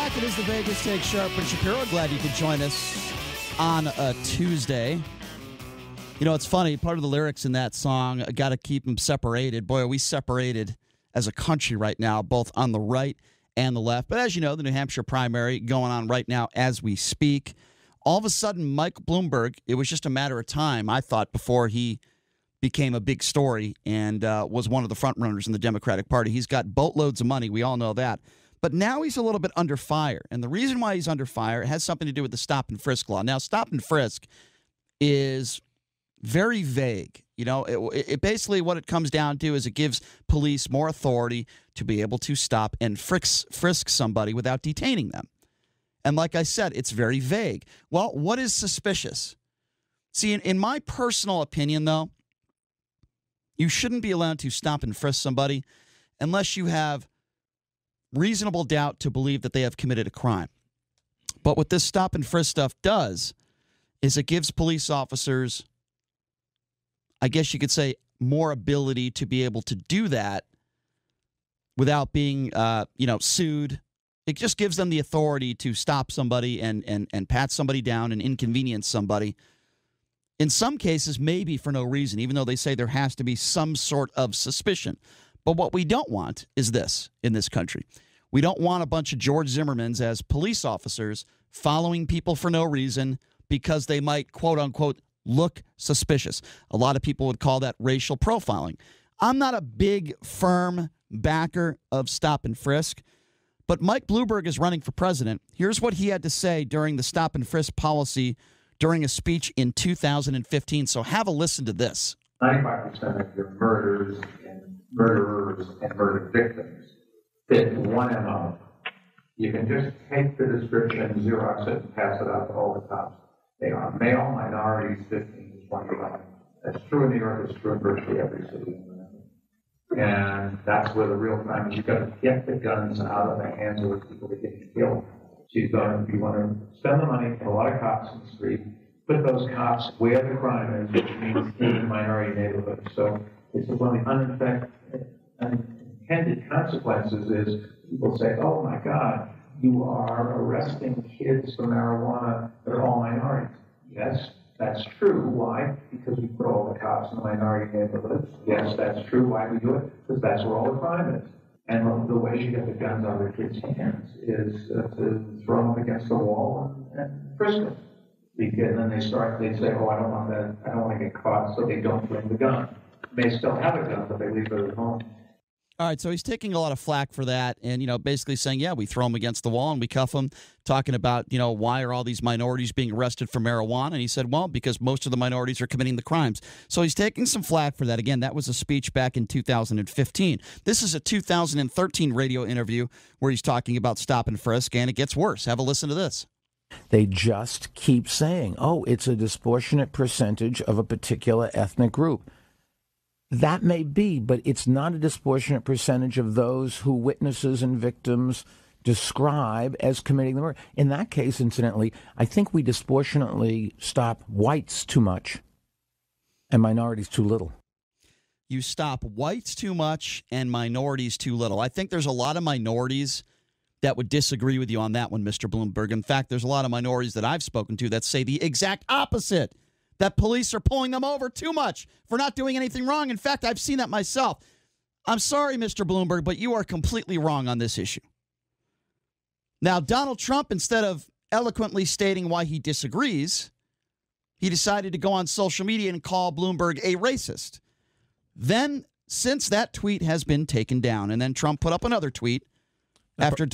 back. It is the Vegas Take Sharp and Shapiro. Glad you could join us on a Tuesday. You know, it's funny. Part of the lyrics in that song, got to keep them separated. Boy, are we separated as a country right now, both on the right and the left. But as you know, the New Hampshire primary going on right now as we speak. All of a sudden, Mike Bloomberg, it was just a matter of time, I thought, before he became a big story and was one of the front runners in the Democratic Party. He's got boatloads of money. We all know that. But now he's a little bit under fire. And the reason why he's under fire has something to do with the stop and frisk law. Now, stop and frisk is very vague. You know, it basically what it comes down to is it gives police more authority to be able to stop and frisk somebody without detaining them. And like I said, it's very vague. Well, what is suspicious? See, in my personal opinion, though, you shouldn't be allowed to stop and frisk somebody unless you have reasonable doubt to believe that they have committed a crime. But what this stop and frisk stuff does is it gives police officers, I guess you could say, more ability to be able to do that without being, sued. It just gives them the authority to stop somebody and pat somebody down and inconvenience somebody. In some cases, maybe for no reason, even though they say there has to be some sort of suspicion. But what we don't want is this in this country. We don't want a bunch of George Zimmermans as police officers following people for no reason because they might, quote unquote, look suspicious. A lot of people would call that racial profiling. I'm not a big, firm backer of stop and frisk, but Mike Bloomberg is running for president. Here's what he had to say during the stop and frisk policy during a speech in 2015. So have a listen to this. 95% of your murderers and murder victims fit one MO. You can just take the description, Xerox it, and pass it out to all the cops. They are male, minorities, 15 to 25. That's true in New York. It's true in virtually every city. And that's where the real crime is. You've got to get the guns out of the hands of the people that get killed. So you want to spend the money, put a lot of cops in the street, put those cops where the crime is, which means in minority neighborhoods. So it's one of the unintended consequences is people say, oh my God, you are arresting kids for marijuana. They're all minorities. Yes, that's true. Why? Because we put all the cops in the minority neighborhoods. Yes, that's true. Why we do it? Because that's where all the crime is. And the way you get the guns out of the kids' hands is to throw them against the wall and frisk them. And then they say, oh, I don't want that. I don't want to get caught, so they don't bring the gun. They still have a gun, but they leave it at home. All right, so he's taking a lot of flack for that and, basically saying, yeah, we throw them against the wall and we cuff them, talking about, why are all these minorities being arrested for marijuana? And he said, well, because most of the minorities are committing the crimes. So he's taking some flack for that. Again, that was a speech back in 2015. This is a 2013 radio interview where he's talking about stop and frisk, and it gets worse. Have a listen to this. They just keep saying, oh, it's a disproportionate percentage of a particular ethnic group. That may be, but it's not a disproportionate percentage of those who witnesses and victims describe as committing the murder. In that case, incidentally, I think we disproportionately stop whites too much and minorities too little. You stop whites too much and minorities too little. I think there's a lot of minorities that would disagree with you on that one, Mr. Bloomberg. In fact, there's a lot of minorities that I've spoken to that say the exact opposite, that police are pulling them over too much for not doing anything wrong. In fact, I've seen that myself. I'm sorry, Mr. Bloomberg, but you are completely wrong on this issue. Now, Donald Trump, instead of eloquently stating why he disagrees, he decided to go on social media and call Bloomberg a racist. Then, since that tweet has been taken down, and then Trump put up another tweet after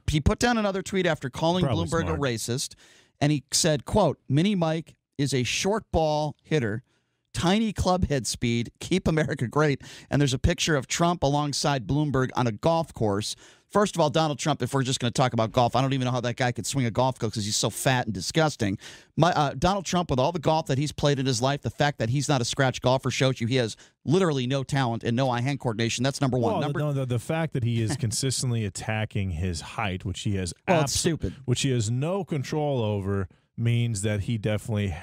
he put down another tweet after calling Bloomberg a racist, and he said, quote, Mini Mike is a short ball hitter, tiny club head speed, keep America great. And there's a picture of Trump alongside Bloomberg on a golf course. First of all, Donald Trump, if we're just going to talk about golf, I don't even know how that guy could swing a golf club because he's so fat and disgusting. Donald Trump, with all the golf that he's played in his life, the fact that he's not a scratch golfer shows you he has literally no talent and no eye-hand coordination. That's number one. The fact that he is consistently attacking his height, which he has it's stupid, which he has no control over, means that he definitely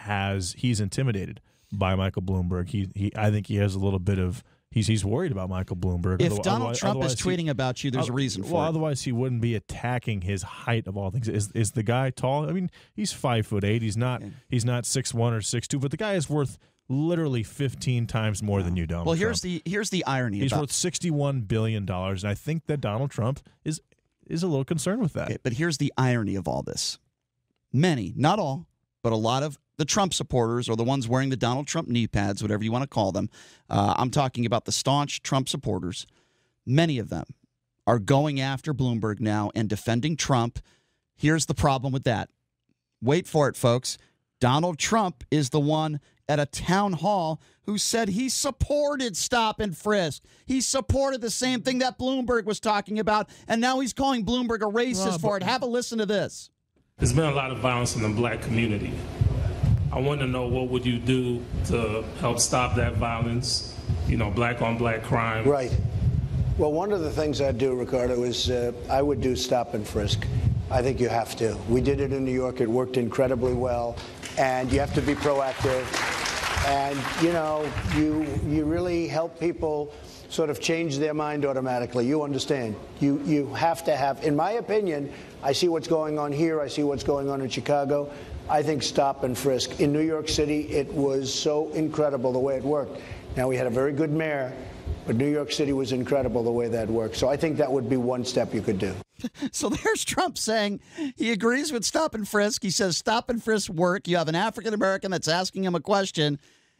he's intimidated by Michael Bloomberg. I think he has a little bit of He's worried about Michael Bloomberg. If Donald Trump is tweeting about you, there's a reason for it. Well, otherwise he wouldn't be attacking his height of all things. Is the guy tall? I mean, he's 5'8". He's not 6'1" or 6'2", but the guy is worth literally 15 times more than you, Donald. Well, Trump. here's the irony. He's worth $61 billion, and I think that Donald Trump is a little concerned with that. Okay, but here's the irony of all this. Many, not all, but a lot of the Trump supporters, or the ones wearing the Donald Trump knee pads, whatever you want to call them, I'm talking about the staunch Trump supporters, many of them are going after Bloomberg now and defending Trump. Here's the problem with that. Wait for it, folks. Donald Trump is the one at a town hall who said he supported stop and frisk. He supported the same thing that Bloomberg was talking about, and now he's calling Bloomberg a racist for it. Have a listen to this. There's been a lot of violence in the black community. I want to know, what would you do to help stop that violence, black on black crime? Right. Well, one of the things I'd do, Ricardo, is I would do stop and frisk. I think you have to. We did it in New York. It worked incredibly well. And you have to be proactive. And, you really help people sort of change their mind automatically. You understand. You have to have, in my opinion, I see what's going on here. I see what's going on in Chicago. I think stop and frisk. In New York City, it was so incredible the way it worked. Now, we had a very good mayor, but New York City was incredible the way that worked. So I think that would be one step you could do. So there's Trump saying he agrees with stop and frisk. He says stop and frisk work. You have an African-American that's asking him a question,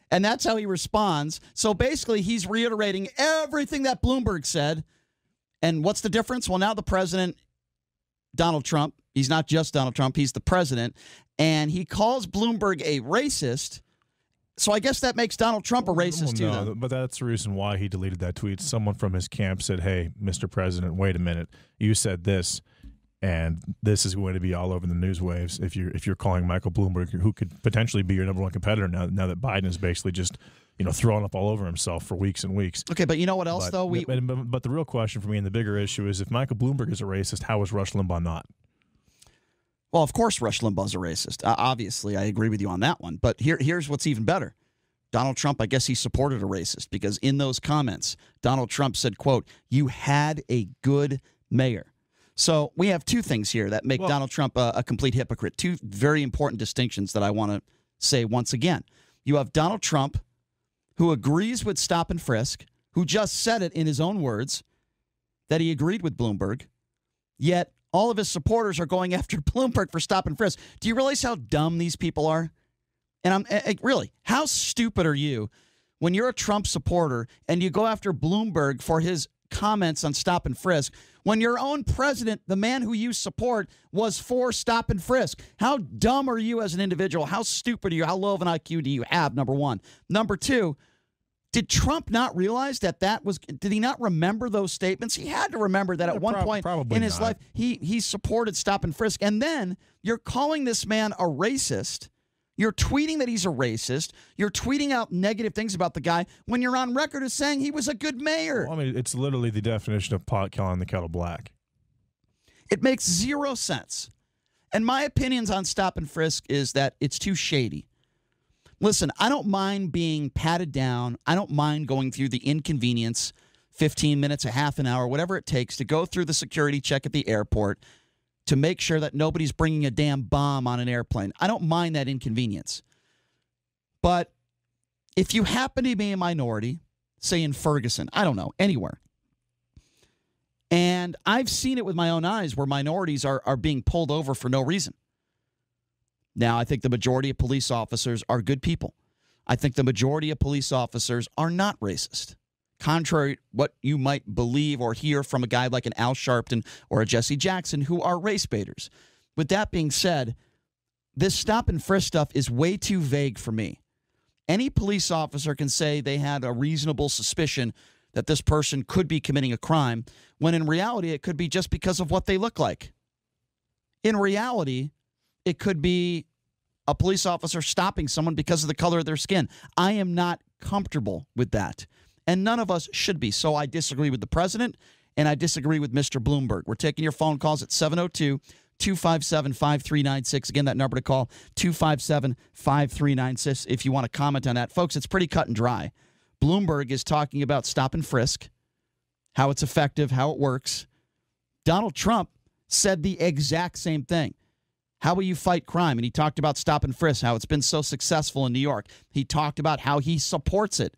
and that's how he responds. So basically, he's reiterating everything that Bloomberg said. And what's the difference? Well, now the president, Donald Trump, he's not just Donald Trump, he's the president, and he calls Bloomberg a racist. So I guess that makes Donald Trump a racist too. No, but that's the reason why he deleted that tweet. Someone from his camp said, "Hey, Mr. President, wait a minute. You said this, and this is going to be all over the news waves if you're calling Michael Bloomberg, who could potentially be your number one competitor now that Biden is basically just throwing up all over himself for weeks and weeks." Okay, but you know what else, though? But the real question for me and the bigger issue is, if Michael Bloomberg is a racist, how is Rush Limbaugh not? Well, of course Rush Limbaugh's a racist. Obviously, I agree with you on that one. But here's what's even better. Donald Trump, I guess he supported a racist, because in those comments, Donald Trump said, quote, "You had a good mayor." So we have two things here that make Donald Trump a complete hypocrite. Two very important distinctions that I want to say once again. You have Donald Trump, who agrees with stop and frisk, who just said it in his own words, that he agreed with Bloomberg, yet all of his supporters are going after Bloomberg for stop and frisk. Do you realize how dumb these people are? And really, how stupid are you when you're a Trump supporter and you go after Bloomberg for his comments on stop and frisk when your own president, the man who you support, was for stop and frisk? How dumb are you as an individual? How stupid are you? How low of an IQ do you have, number one? Number two, did Trump not realize did he not remember those statements? He had to remember that at one point in his life, he supported stop and frisk. And then you're calling this man a racist. You're tweeting that he's a racist. You're tweeting out negative things about the guy when you're on record as saying he was a good mayor. Well, I mean, it's literally the definition of pot calling the kettle black. It makes zero sense. And my opinions on stop and frisk is that it's too shady. Listen, I don't mind being patted down. I don't mind going through the inconvenience, 15 minutes, a half an hour, whatever it takes to go through the security check at the airport to make sure that nobody's bringing a damn bomb on an airplane. I don't mind that inconvenience. But if you happen to be a minority, say in Ferguson, I don't know, anywhere, and I've seen it with my own eyes where minorities are being pulled over for no reason. Now, I think the majority of police officers are good people. I think the majority of police officers are not racist, contrary to what you might believe or hear from a guy like an Al Sharpton or a Jesse Jackson, who are race baiters. With that being said, this stop and frisk stuff is way too vague for me. Any police officer can say they had a reasonable suspicion that this person could be committing a crime, when in reality it could be just because of what they look like. In reality, it could be a police officer stopping someone because of the color of their skin. I am not comfortable with that, and none of us should be. So I disagree with the president, and I disagree with Mr. Bloomberg. We're taking your phone calls at 702-257-5396. Again, that number to call, 257-5396, if you want to comment on that. Folks, it's pretty cut and dry. Bloomberg is talking about stop and frisk, how it's effective, how it works. Donald Trump said the exact same thing. How will you fight crime? And he talked about stop and frisk, how it's been so successful in New York. He talked about how he supports it.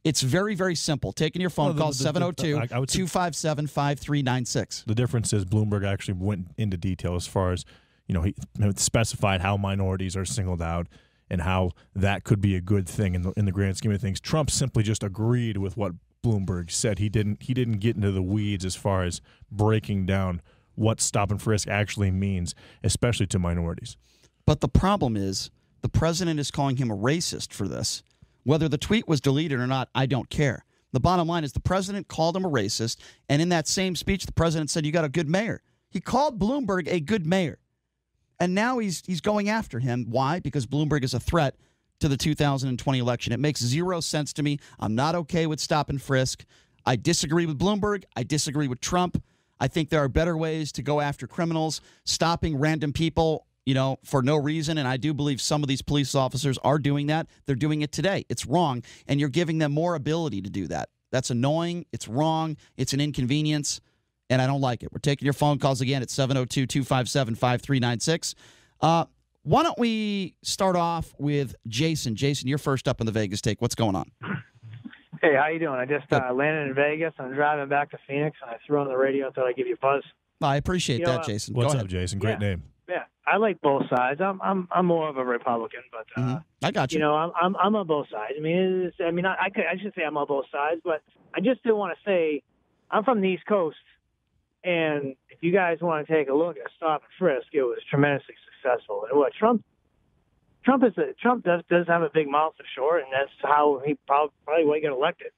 It's very, very simple. Taking your phone, call 702-257-5396. The difference is Bloomberg actually went into detail as far as, he specified how minorities are singled out and how that could be a good thing in the grand scheme of things. Trump simply just agreed with what Bloomberg said. He didn't get into the weeds as far as breaking down what stop and frisk actually means, especially to minorities. But the problem is the president is calling him a racist for this. Whether the tweet was deleted or not, I don't care. The bottom line is the president called him a racist, and in that same speech, the president said, you got a good mayor. He called Bloomberg a good mayor. And now he's going after him. Why? Because Bloomberg is a threat to the 2020 election. It makes zero sense to me. I'm not okay with stop and frisk. I disagree with Bloomberg. I disagree with Trump. I think there are better ways to go after criminals. Stopping random people, for no reason, and I do believe some of these police officers are doing that. They're doing it today. It's wrong, and you're giving them more ability to do that. That's annoying. It's wrong. It's an inconvenience, and I don't like it. We're taking your phone calls again at 702-257-5396. Why don't we start off with Jason? Jason, you're first up in the Vegas take. What's going on? Hey, how you doing? I just landed in Vegas. I'm driving back to Phoenix, and I threw on the radio and thought I'd give you a buzz. I appreciate that, Jason. What's Go up, ahead. Jason? Great name. Yeah, I like both sides. I'm more of a Republican, but I got you. I'm on both sides. I should say I'm on both sides, but I just did want to say I'm from the East Coast, and if you guys want to take a look at stop and frisk, it was tremendously successful. And what Trump does have a big mouth for sure, and that's how he probably why he got elected.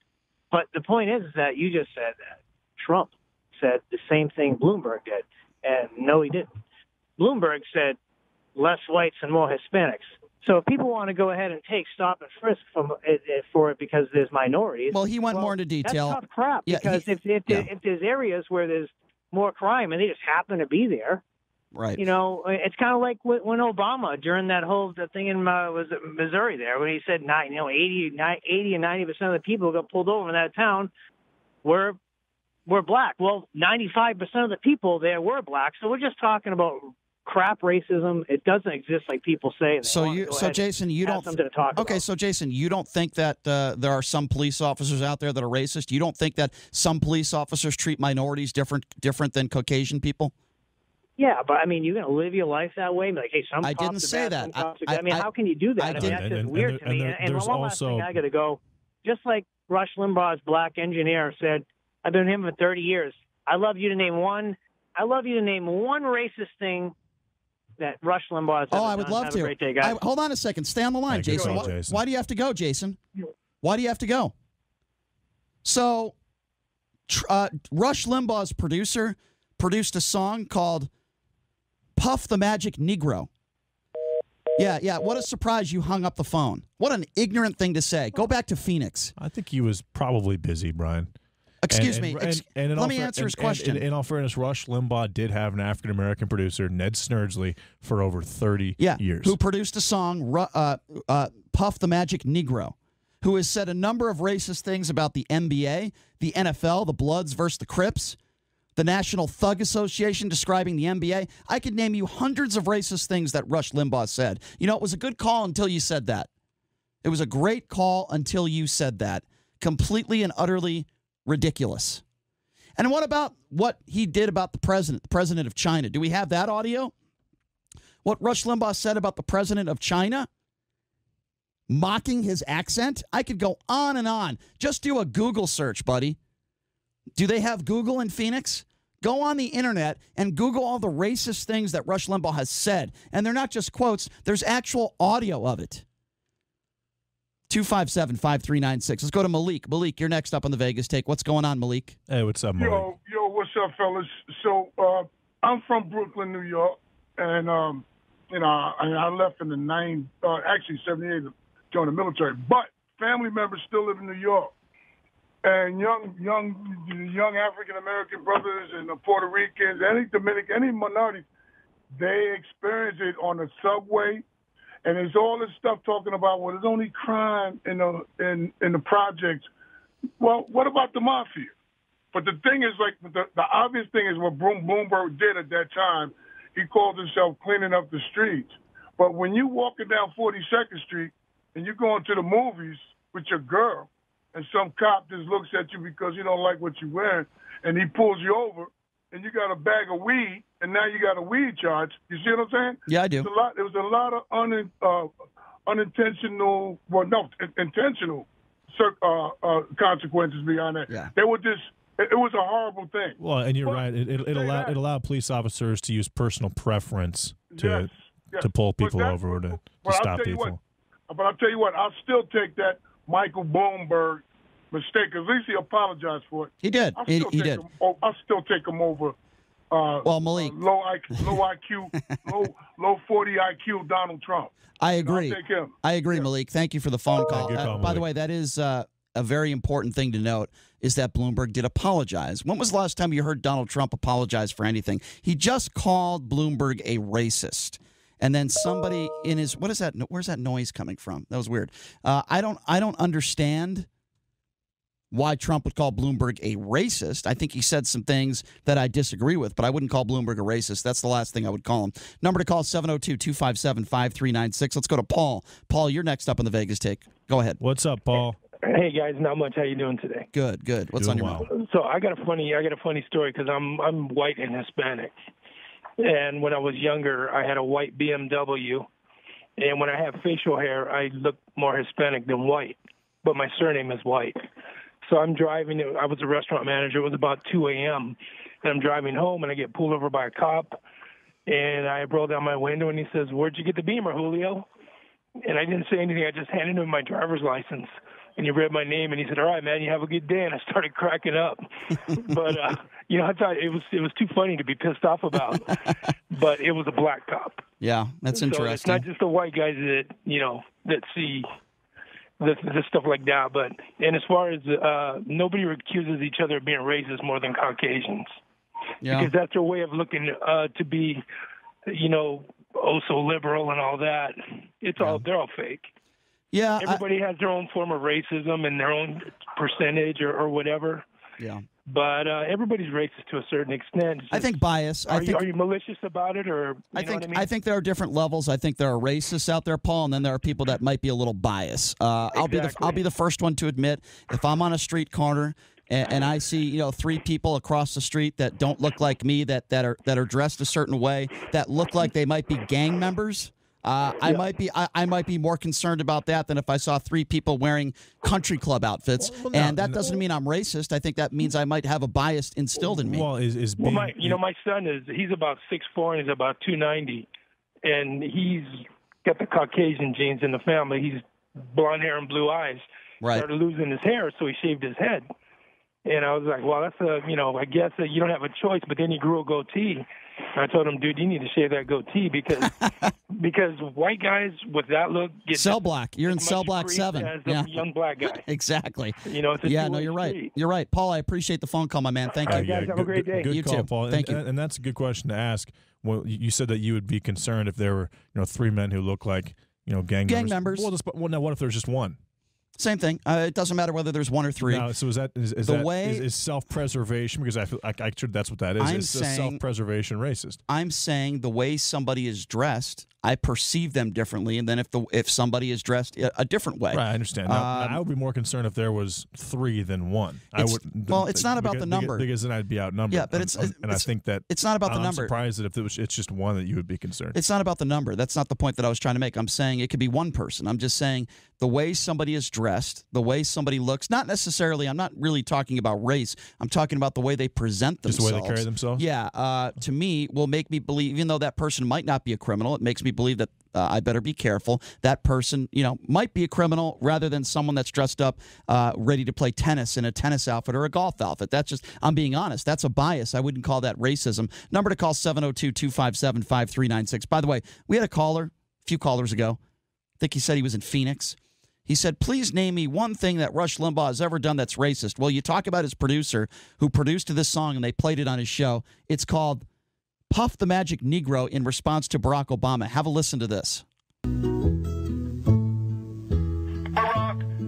But the point is that you just said that Trump said the same thing Bloomberg did, and no, he didn't. Bloomberg said less whites and more Hispanics. So if people want to go ahead and take stop and frisk for it because there's minorities, well, he went more into detail. That's tough crap. Yeah, because if there's areas where there's more crime and they just happen to be there, right? It's kind of like when Obama during that whole thing in was it Missouri there when he said 80 and 90% of the people who got pulled over in that town were black. Well, 95% of the people there were black. So we're just talking about crap racism. It doesn't exist like people say. So Jason, you don't. Something to talk okay, about. so Jason, you don't think that there are some police officers out there that are racist? You don't think that some police officers treat minorities different than Caucasian people? Yeah, but you're going to live your life that way? Like, hey, some I cops didn't are say bad, that. some cops are good. How can you do that? That's just weird to me. And one last thing I got to go. Just like Rush Limbaugh's black engineer said, I've been with him for 30 years. I'd love you to name one racist thing that Rush Limbaugh has I would love Have to. A great day, guys. Hold on a second. Stay on the line, Jason. Why do you have to go, Jason? Why do you have to go? So, Rush Limbaugh's producer produced a song called Puff the Magic Negro. Yeah. What a surprise you hung up the phone. What an ignorant thing to say. Go back to Phoenix. I think he was probably busy, Brian. Excuse me. Let me answer his question. In all fairness, Rush Limbaugh did have an African-American producer, Ned Snerdsley, for over 30 years. Who produced a song, Puff the Magic Negro, who has said a number of racist things about the NBA, the NFL, the Bloods versus the Crips, the National Thug Association describing the NBA. I could name you hundreds of racist things that Rush Limbaugh said. It was a good call until you said that. It was a great call until you said that. Completely and utterly ridiculous. And what about what he did about the president of China? Do we have that audio? What Rush Limbaugh said about the president of China? Mocking his accent? I could go on and on. Just do a Google search, buddy. Do they have Google in Phoenix? Go on the internet and Google all the racist things that Rush Limbaugh has said. And they're not just quotes. There's actual audio of it. 257-5396. Let's go to Malik. Malik, you're next up on the Vegas take. What's going on, Malik? Hey, what's up, Malik? Yo, what's up, fellas? So I'm from Brooklyn, New York, and I left in the 78 to join the military. But family members still live in New York, and young African American brothers and the Puerto Ricans, any Dominican, any minority, they experience it on the subway. And there's all this stuff talking about, well, there's only crime in the projects. Well, what about the mafia? But the thing is, like, the obvious thing is what Bloomberg did at that time. He called himself cleaning up the streets. But when you walking down 42nd Street and you going to the movies with your girl, and some cop just looks at you because he don't like what you're wearing, and he pulls you over, and you got a bag of weed, and now you got a weed charge. You see what I'm saying? Yeah, I do. There was a lot of unintentional, intentional consequences behind that. Yeah. They were just. It was a horrible thing. Well, and you're right. It allowed police officers to use personal preference to pull people over to stop people. But I'll tell you what, I'll still take that Michael Bloomberg mistake. At least he apologized for it. He did. He did. I'll still take him over. Malik, low 40 IQ Donald Trump. I agree. I'll take him. I agree, Malik. Thank you for the phone call. By the way, that is a very important thing to note, is that Bloomberg did apologize. When was the last time you heard Donald Trump apologize for anything? He just called Bloomberg a racist. And then somebody in his, what is that? Where's that noise coming from? That was weird. I don't understand why Trump would call Bloomberg a racist. I think he said some things that I disagree with, but I wouldn't call Bloomberg a racist. That's the last thing I would call him. Number to call, 702-257-5396. Let's go to Paul. Paul, you're next up on the Vegas Take. Go ahead. What's up, Paul? Hey guys, not much. How you doing today? Good. What's on your mind? So I got a funny story because I'm white and Hispanic, and when I was younger, I had a white BMW, and when I have facial hair, I look more Hispanic than white, but my surname is White. So I'm driving. I was a restaurant manager. It was about 2 a.m. and I'm driving home, and I get pulled over by a cop, and I roll down my window, and he says, "Where'd you get the Beamer, Julio?" And I didn't say anything. I just handed him my driver's license. And he read my name, and he said, "All right, man, you have a good day." And I started cracking up. But, I thought it was too funny to be pissed off about. But it was a black cop. Yeah, that's interesting. So it's not just the white guys that see this stuff like that. But and as far as nobody accuses each other of being racist more than Caucasians. Yeah. Because that's their way of looking to be, so liberal and all that. They're all fake. Yeah, everybody has their own form of racism and their own percentage or whatever. Yeah, but everybody's racist to a certain extent. I think bias. Are you malicious about it, or I think there are different levels. I think there are racists out there, Paul, and then there are people that might be a little biased. Exactly. I'll be the first one to admit, if I'm on a street corner and I see 3 people across the street that don't look like me, that are dressed a certain way, that look like they might be gang members. I might be more concerned about that than if I saw 3 people wearing country club outfits, and that doesn't mean I'm racist. I think that means I might have a bias instilled in me. Well, my son he's about 6'4" and he's about 290, and he's got the Caucasian genes in the family. He's blonde hair and blue eyes. Right. Started losing his hair, so he shaved his head. And I was like, well, that's I guess you don't have a choice. But then he grew a goatee. And I told him, dude, you need to shave that goatee because white guys with that look get cell block. You're in cell block 7. As a young black guy. Exactly. It's a you're right. street. You're right, Paul. I appreciate the phone call, my man. Thank you. Guys, have a great day. Good You call, too. Paul. Thank you. And that's a good question to ask. Well, you said that you would be concerned if there were 3 men who look like gang members. Well, now what if there's just one? Same thing. It doesn't matter whether there's 1 or 3. Now, so is self-preservation? Because I feel actually that's what that is. Is self-preservation racist? I'm saying the way somebody is dressed, I perceive them differently, and then if somebody is dressed a different way, right? I understand. Now, I would be more concerned if there was 3 than 1. It's not about the number because then I'd be outnumbered. Yeah, but I think that it's not about the number. I'm surprised that if it's just 1 that you would be concerned. It's not about the number. That's not the point that I was trying to make. I'm saying it could be 1 person. I'm just saying the way somebody is dressed, the way somebody looks. Not necessarily. I'm not really talking about race. I'm talking about the way they present themselves. Just the way they carry themselves. Yeah. To me, will make me believe, even though that person might not be a criminal, it makes me believe that I better be careful. That person, might be a criminal rather than someone that's dressed up, ready to play tennis in a tennis outfit or a golf outfit. That's just, I'm being honest. That's a bias. I wouldn't call that racism. Number to call, 702-257-5396. By the way, we had a few callers ago. I think he said he was in Phoenix. He said, please name me one thing that Rush Limbaugh has ever done that's racist. Well, you talk about his producer who produced this song and they played it on his show. It's called Puff the Magic Negro in response to Barack Obama. Have a listen to this. Barack,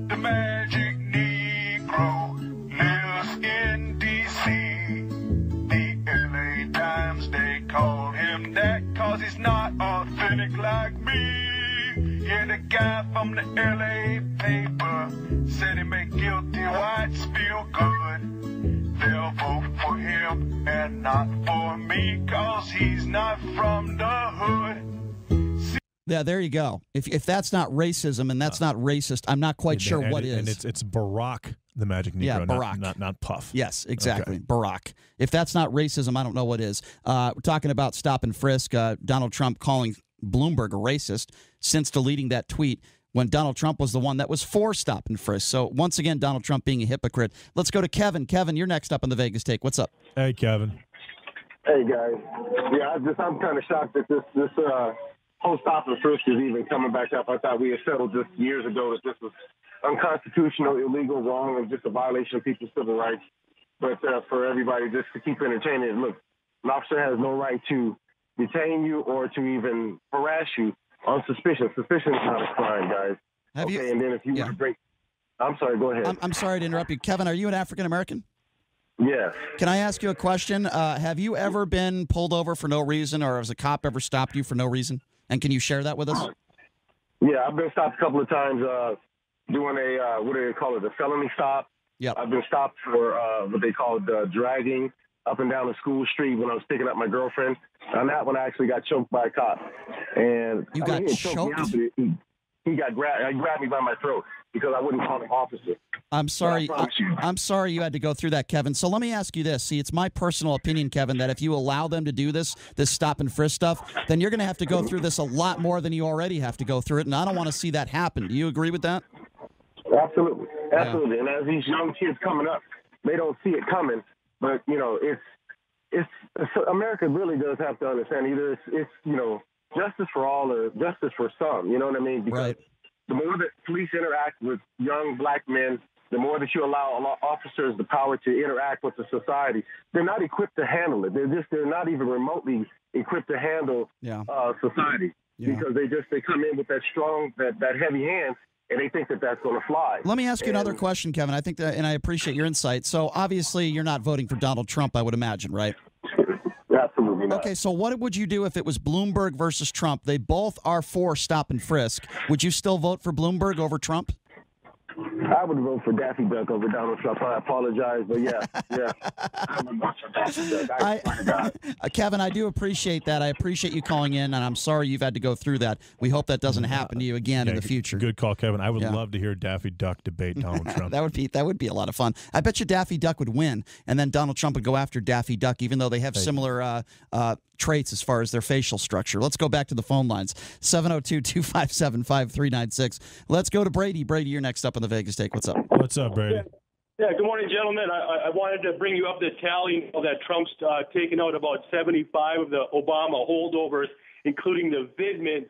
the magic Negro, lives in D.C. The L.A. Times, they call him that cause he's not authentic like me. Yeah, the guy from the L.A. paper said he make guilty whites feel good. They'll vote for him and not for me cause he's not from the hood. Yeah, there you go. If that's not racism and that's not racist, I'm not quite sure what is. And it's Barack, the magic Negro, yeah, Barack. Not Puff. Yes, exactly. Okay. Barack. If that's not racism, I don't know what is. We're talking about stop and frisk. Donald Trump calling Bloomberg a racist since deleting that tweet when Donald Trump was the one that was for stop and frisk. So once again, Donald Trump being a hypocrite. Let's go to Kevin. Kevin, you're next up on the Vegas Take. What's up? Hey, Kevin. Hey, guys. Yeah, I'm kind of shocked that this whole stop and frisk is even coming back up. I thought we had settled this years ago that this was unconstitutional, illegal, wrong, and just a violation of people's civil rights. But for everybody just to keep entertaining it, look, an officer has no right to detain you or to even harass you on suspicion. Suspicion is not a crime, guys. Have you? And then if you were to bring, I'm sorry, go ahead. I'm sorry to interrupt you. Kevin, are you an African American? Yes. Can I ask you a question? Have you ever been pulled over for no reason, or has a cop ever stopped you for no reason? And can you share that with us? Yeah, I've been stopped a couple of times doing a, what do they call it, a felony stop. Yep. I've been stopped for what they call dragging up and down the school street when I was picking up my girlfriend. On that one, I actually got choked by a cop. And you got choked? He grabbed me by my throat because I wouldn't call him officer. I'm sorry. I'm sorry you had to go through that, Kevin. So let me ask you this. See, it's my personal opinion, Kevin, that if you allow them to do this stop and frisk stuff, then you're going to have to go through this a lot more than you already have to go through it. And I don't want to see that happen. Do you agree with that? Absolutely. Absolutely. Yeah. And as these young kids coming up, they don't see it coming. But, you know, it's America really does have to understand either it's you know, justice for all or justice for some. You know what I mean? Because the more that police interact with young black men, the more that you allow officers the power to interact with the society, they're not equipped to handle it. They're not even remotely equipped to handle society because they come in with that strong, that heavy hand, and they think that that's going to fly. Let me ask you another question, Kevin. I think that, and I appreciate your insight. So obviously you're not voting for Donald Trump, I would imagine, right? Absolutely not. Okay, so what would you do if it was Bloomberg versus Trump? They both are for stop and frisk. Would you still vote for Bloomberg over Trump? I would vote for Daffy Duck over Donald Trump. I apologize, but yeah. I would vote for Daffy Duck. Kevin, I do appreciate that. I appreciate you calling in, and I'm sorry you've had to go through that. We hope that doesn't happen to you again in the future. Good call, Kevin. I would love to hear Daffy Duck debate Donald Trump. That would be a lot of fun. I bet you Daffy Duck would win, and then Donald Trump would go after Daffy Duck, even though they have similar traits as far as their facial structure. Let's go back to the phone lines. 702-257-5396. Let's go to Brady. Brady, you're next up on the Vegas Take. What's up? What's up, Brady? Yeah, good morning, gentlemen. I wanted to bring you up the tally that Trump's taken out about 75 of the Obama holdovers, including the Vidman,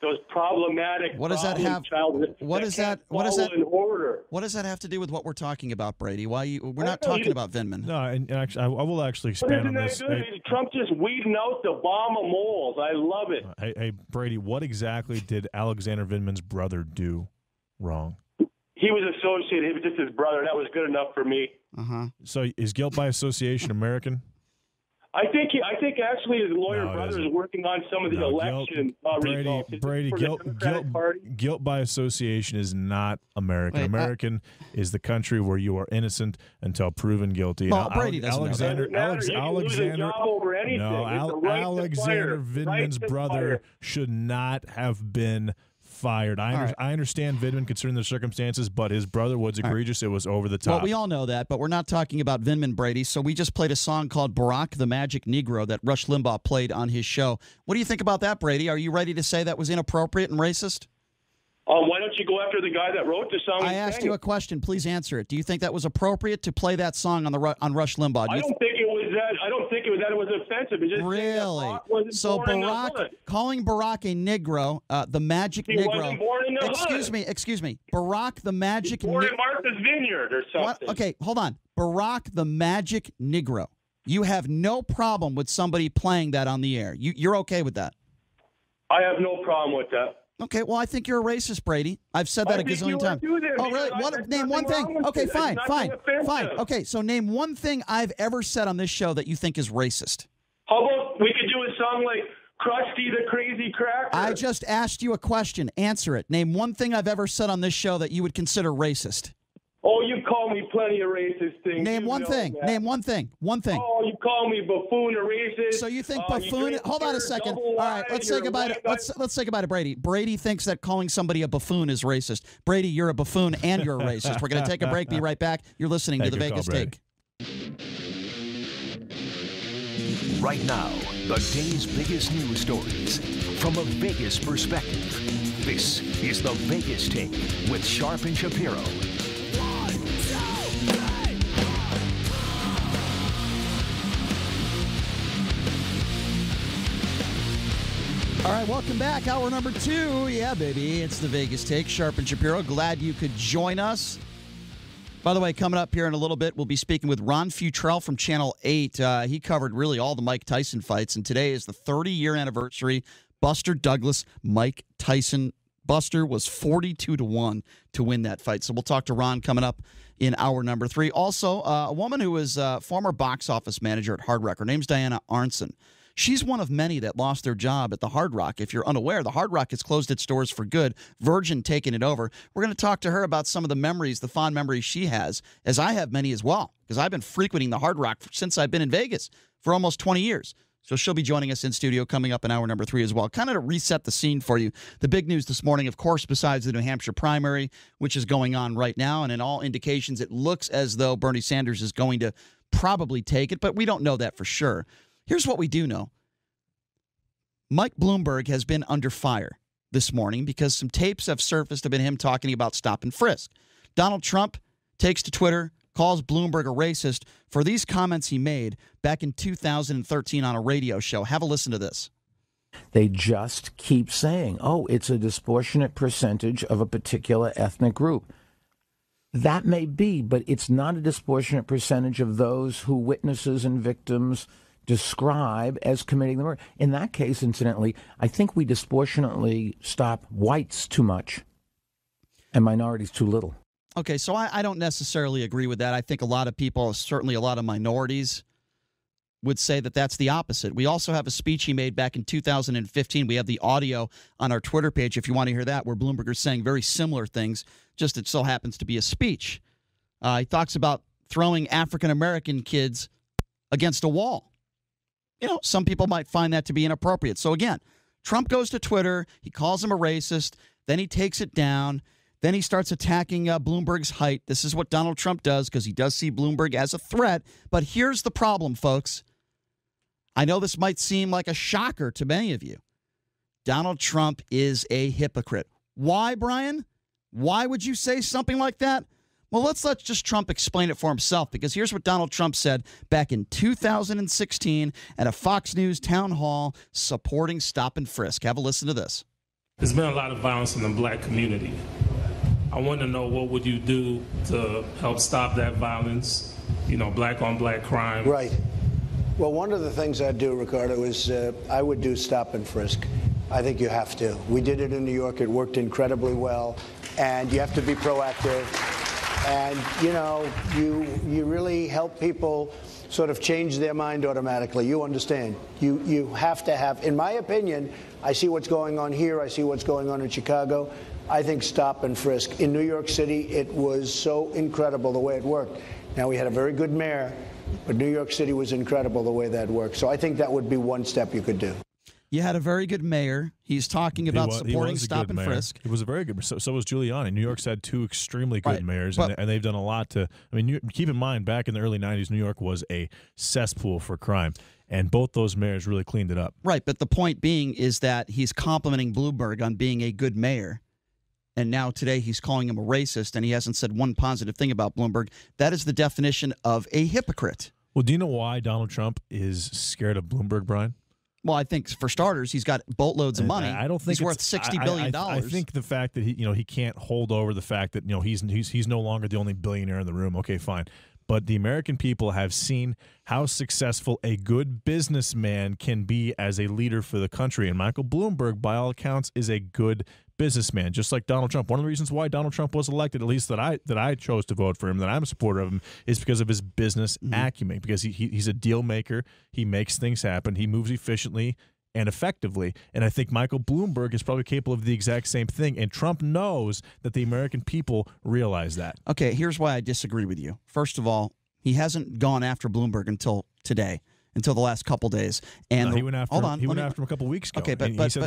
those problematic. What does that have? What does that have to do with what we're talking about, Brady? We're not talking about Vindman. No, and actually, I will actually expand on this. Trump just weeding out the Obama moles. I love it. Hey, Brady, what exactly did Alexander Vindman's brother do wrong? He was associated. He was just his brother. That was good enough for me. So is guilt by association American? I think actually his lawyer brother is working on some of the election results. Brady, guilt by association is not American. American is the country where you are innocent until proven guilty. Well, Brady doesn't Alexander Vindman's brother should not have been fired. I understand Vindman considering the circumstances, but his brother was egregious. It was over the top. Well, we all know that, but we're not talking about Vindman, Brady. So we just played a song called Barack the Magic Negro that Rush Limbaugh played on his show. What do you think about that, Brady? Are you ready to say that was inappropriate and racist? Why don't you go after the guy that wrote the song? I asked you a question. Please answer it. Do you think that was appropriate to play that song on Rush Limbaugh? I don't think it was that. I don't think it was that. It was offensive. It just really. So calling Barack a Negro, the Magic Negro. He wasn't born in the hood. Excuse me. Barack the Magic Negro. Born in Martha's Vineyard or something. What? Okay, hold on. Barack the Magic Negro. You have no problem with somebody playing that on the air. You're okay with that? I have no problem with that. Okay, well, I think you're a racist, Brady. I've said that a gazillion times. Oh, really? Name one thing. Okay, fine. Okay, so name one thing I've ever said on this show that you think is racist. How about we could do a song like Krusty the Crazy Cracker? I just asked you a question. Answer it. Name one thing I've ever said on this show that you would consider racist. Oh, you call me plenty of racist things. Name one thing. Name one thing. One thing. Oh, you call me buffoon or racist. So you think buffoon? Hold on a second. All right, let's say goodbye. Let's say goodbye to Brady. Brady thinks that calling somebody a buffoon is racist. Brady, you're a buffoon and you're a racist. We're going to take a break. Be right back. You're listening to the Vegas Take. Right now, the day's biggest news stories from a Vegas perspective. This is the Vegas Take with Sharp and Shapiro. All right, welcome back. Hour number 2. Yeah, baby. It's the Vegas Take. Sharp and Shapiro. Glad you could join us. By the way, coming up here in a little bit, we'll be speaking with Ron Futrell from Channel 8. He covered really all the Mike Tyson fights, and today is the 30-year anniversary. Buster Douglas, Mike Tyson. Buster was 42-1 to win that fight. So we'll talk to Ron coming up in hour number 3. Also, a woman who was former box office manager at Hard Rock. Her name's Diana Arnson. She's one of many that lost their job at the Hard Rock. If you're unaware, the Hard Rock has closed its doors for good. Virgin taking it over. We're going to talk to her about some of the memories, the fond memories she has, as I have many as well, because I've been frequenting the Hard Rock since I've been in Vegas for almost 20 years. So she'll be joining us in studio coming up in hour number 3 as well. Kind of to reset the scene for you. The big news this morning, of course, besides the New Hampshire primary, which is going on right now, and in all indications, it looks as though Bernie Sanders is going to probably take it, but we don't know that for sure. Here's what we do know. Mike Bloomberg has been under fire this morning because some tapes have surfaced about him talking about stop and frisk. Donald Trump takes to Twitter, calls Bloomberg a racist for these comments he made back in 2013 on a radio show. Have a listen to this. They just keep saying, oh, it's a disproportionate percentage of a particular ethnic group. That may be, but it's not a disproportionate percentage of those who witnesses and victims describe as committing the murder. In that case, incidentally, I think we disproportionately stop whites too much and minorities too little. Okay, so I don't necessarily agree with that. I think a lot of people, certainly a lot of minorities, would say that that's the opposite. We also have a speech he made back in 2015. We have the audio on our Twitter page if you want to hear that, where Bloomberg is saying very similar things, just it so happens to be a speech. He talks about throwing African-American kids against a wall. You know, some people might find that to be inappropriate. So again, Trump goes to Twitter, he calls him a racist, then he takes it down, then he starts attacking Bloomberg's height. This is what Donald Trump does because he does see Bloomberg as a threat. But here's the problem, folks. I know this might seem like a shocker to many of you. Donald Trump is a hypocrite. Why, Brian? Why would you say something like that? Well, let's let just Trump explain it for himself, because here's what Donald Trump said back in 2016 at a Fox News town hall supporting stop and frisk. Have a listen to this. There's been a lot of violence in the black community. I want to know, what would you do to help stop that violence, black on black crime? Right. Well, one of the things I'd do, Ricardo, is I would do stop and frisk. I think you have to. We did it in New York. It worked incredibly well. And you have to be proactive. And, you really help people sort of change their mind automatically. You understand. You have to have, in my opinion, I see what's going on here. I see what's going on in Chicago. I think stop and frisk. In New York City, it was so incredible the way it worked. Now, we had a very good mayor, but New York City was incredible the way that worked. So I think that would be one step you could do. You had a very good mayor. He's talking about supporting stop and frisk. He was a very good. So was Giuliani. New York's had two extremely good mayors, and they've done a lot to. I mean, keep in mind, back in the early '90s, New York was a cesspool for crime, and both those mayors really cleaned it up. Right, but the point being is that he's complimenting Bloomberg on being a good mayor, and now today he's calling him a racist, and he hasn't said one positive thing about Bloomberg. That is the definition of a hypocrite. Well, do you know why Donald Trump is scared of Bloomberg, Brian? Well, I think for starters, he's got boatloads of money. I don't think he's worth $60 billion. I think the fact that he can't hold over the fact that he's no longer the only billionaire in the room. Okay, fine, but the American people have seen how successful a good businessman can be as a leader for the country. And Michael Bloomberg, by all accounts, is a good businessman, just like Donald Trump. One of the reasons why Donald Trump was elected, at least that I chose to vote for him, that I'm a supporter of him, is because of his business acumen, because he's a deal maker. He makes things happen. He moves efficiently and effectively. And I think Michael Bloomberg is probably capable of the exact same thing. And Trump knows that the American people realize that. Okay, here's why I disagree with you. First of all, he hasn't gone after Bloomberg until today, until the last couple days. And no, he went after him a couple weeks ago. Okay, but he said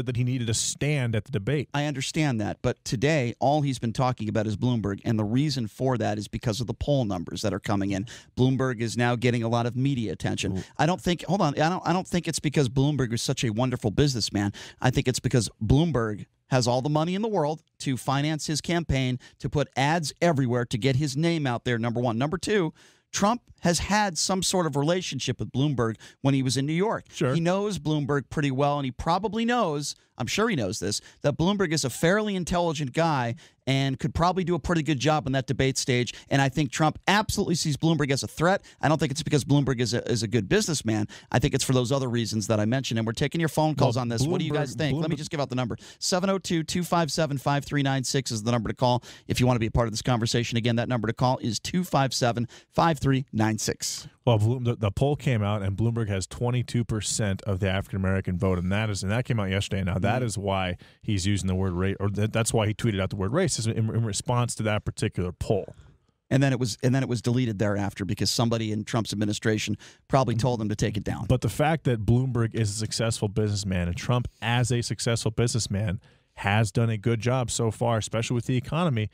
that he needed to stand at the debate. I understand that, but today all he's been talking about is Bloomberg, and the reason for that is because of the poll numbers that are coming in. Bloomberg is now getting a lot of media attention. Ooh. I don't think it's because Bloomberg is such a wonderful businessman. I think it's because Bloomberg has all the money in the world to finance his campaign, to put ads everywhere, to get his name out there, number one. Number two, Trump has had some sort of relationship with Bloomberg when he was in New York. Sure. He knows Bloomberg pretty well, and he probably knows, I'm sure he knows this, that Bloomberg is a fairly intelligent guy and could probably do a pretty good job on that debate stage. And I think Trump absolutely sees Bloomberg as a threat. I don't think it's because Bloomberg is a good businessman. I think it's for those other reasons that I mentioned. And we're taking your phone calls on this. What do you guys think? Let me just give out the number. 702-257-5396 is the number to call if you want to be a part of this conversation. Again, that number to call is 257-5396. Well, the poll came out, and Bloomberg has 22% of the African American vote, and that came out yesterday. Now that is why he's using the word race, or that's why he tweeted out the word racism in response to that particular poll. And then it was deleted thereafter because somebody in Trump's administration probably told him to take it down. But the fact that Bloomberg is a successful businessman, and Trump, as a successful businessman, has done a good job so far, especially with the economy,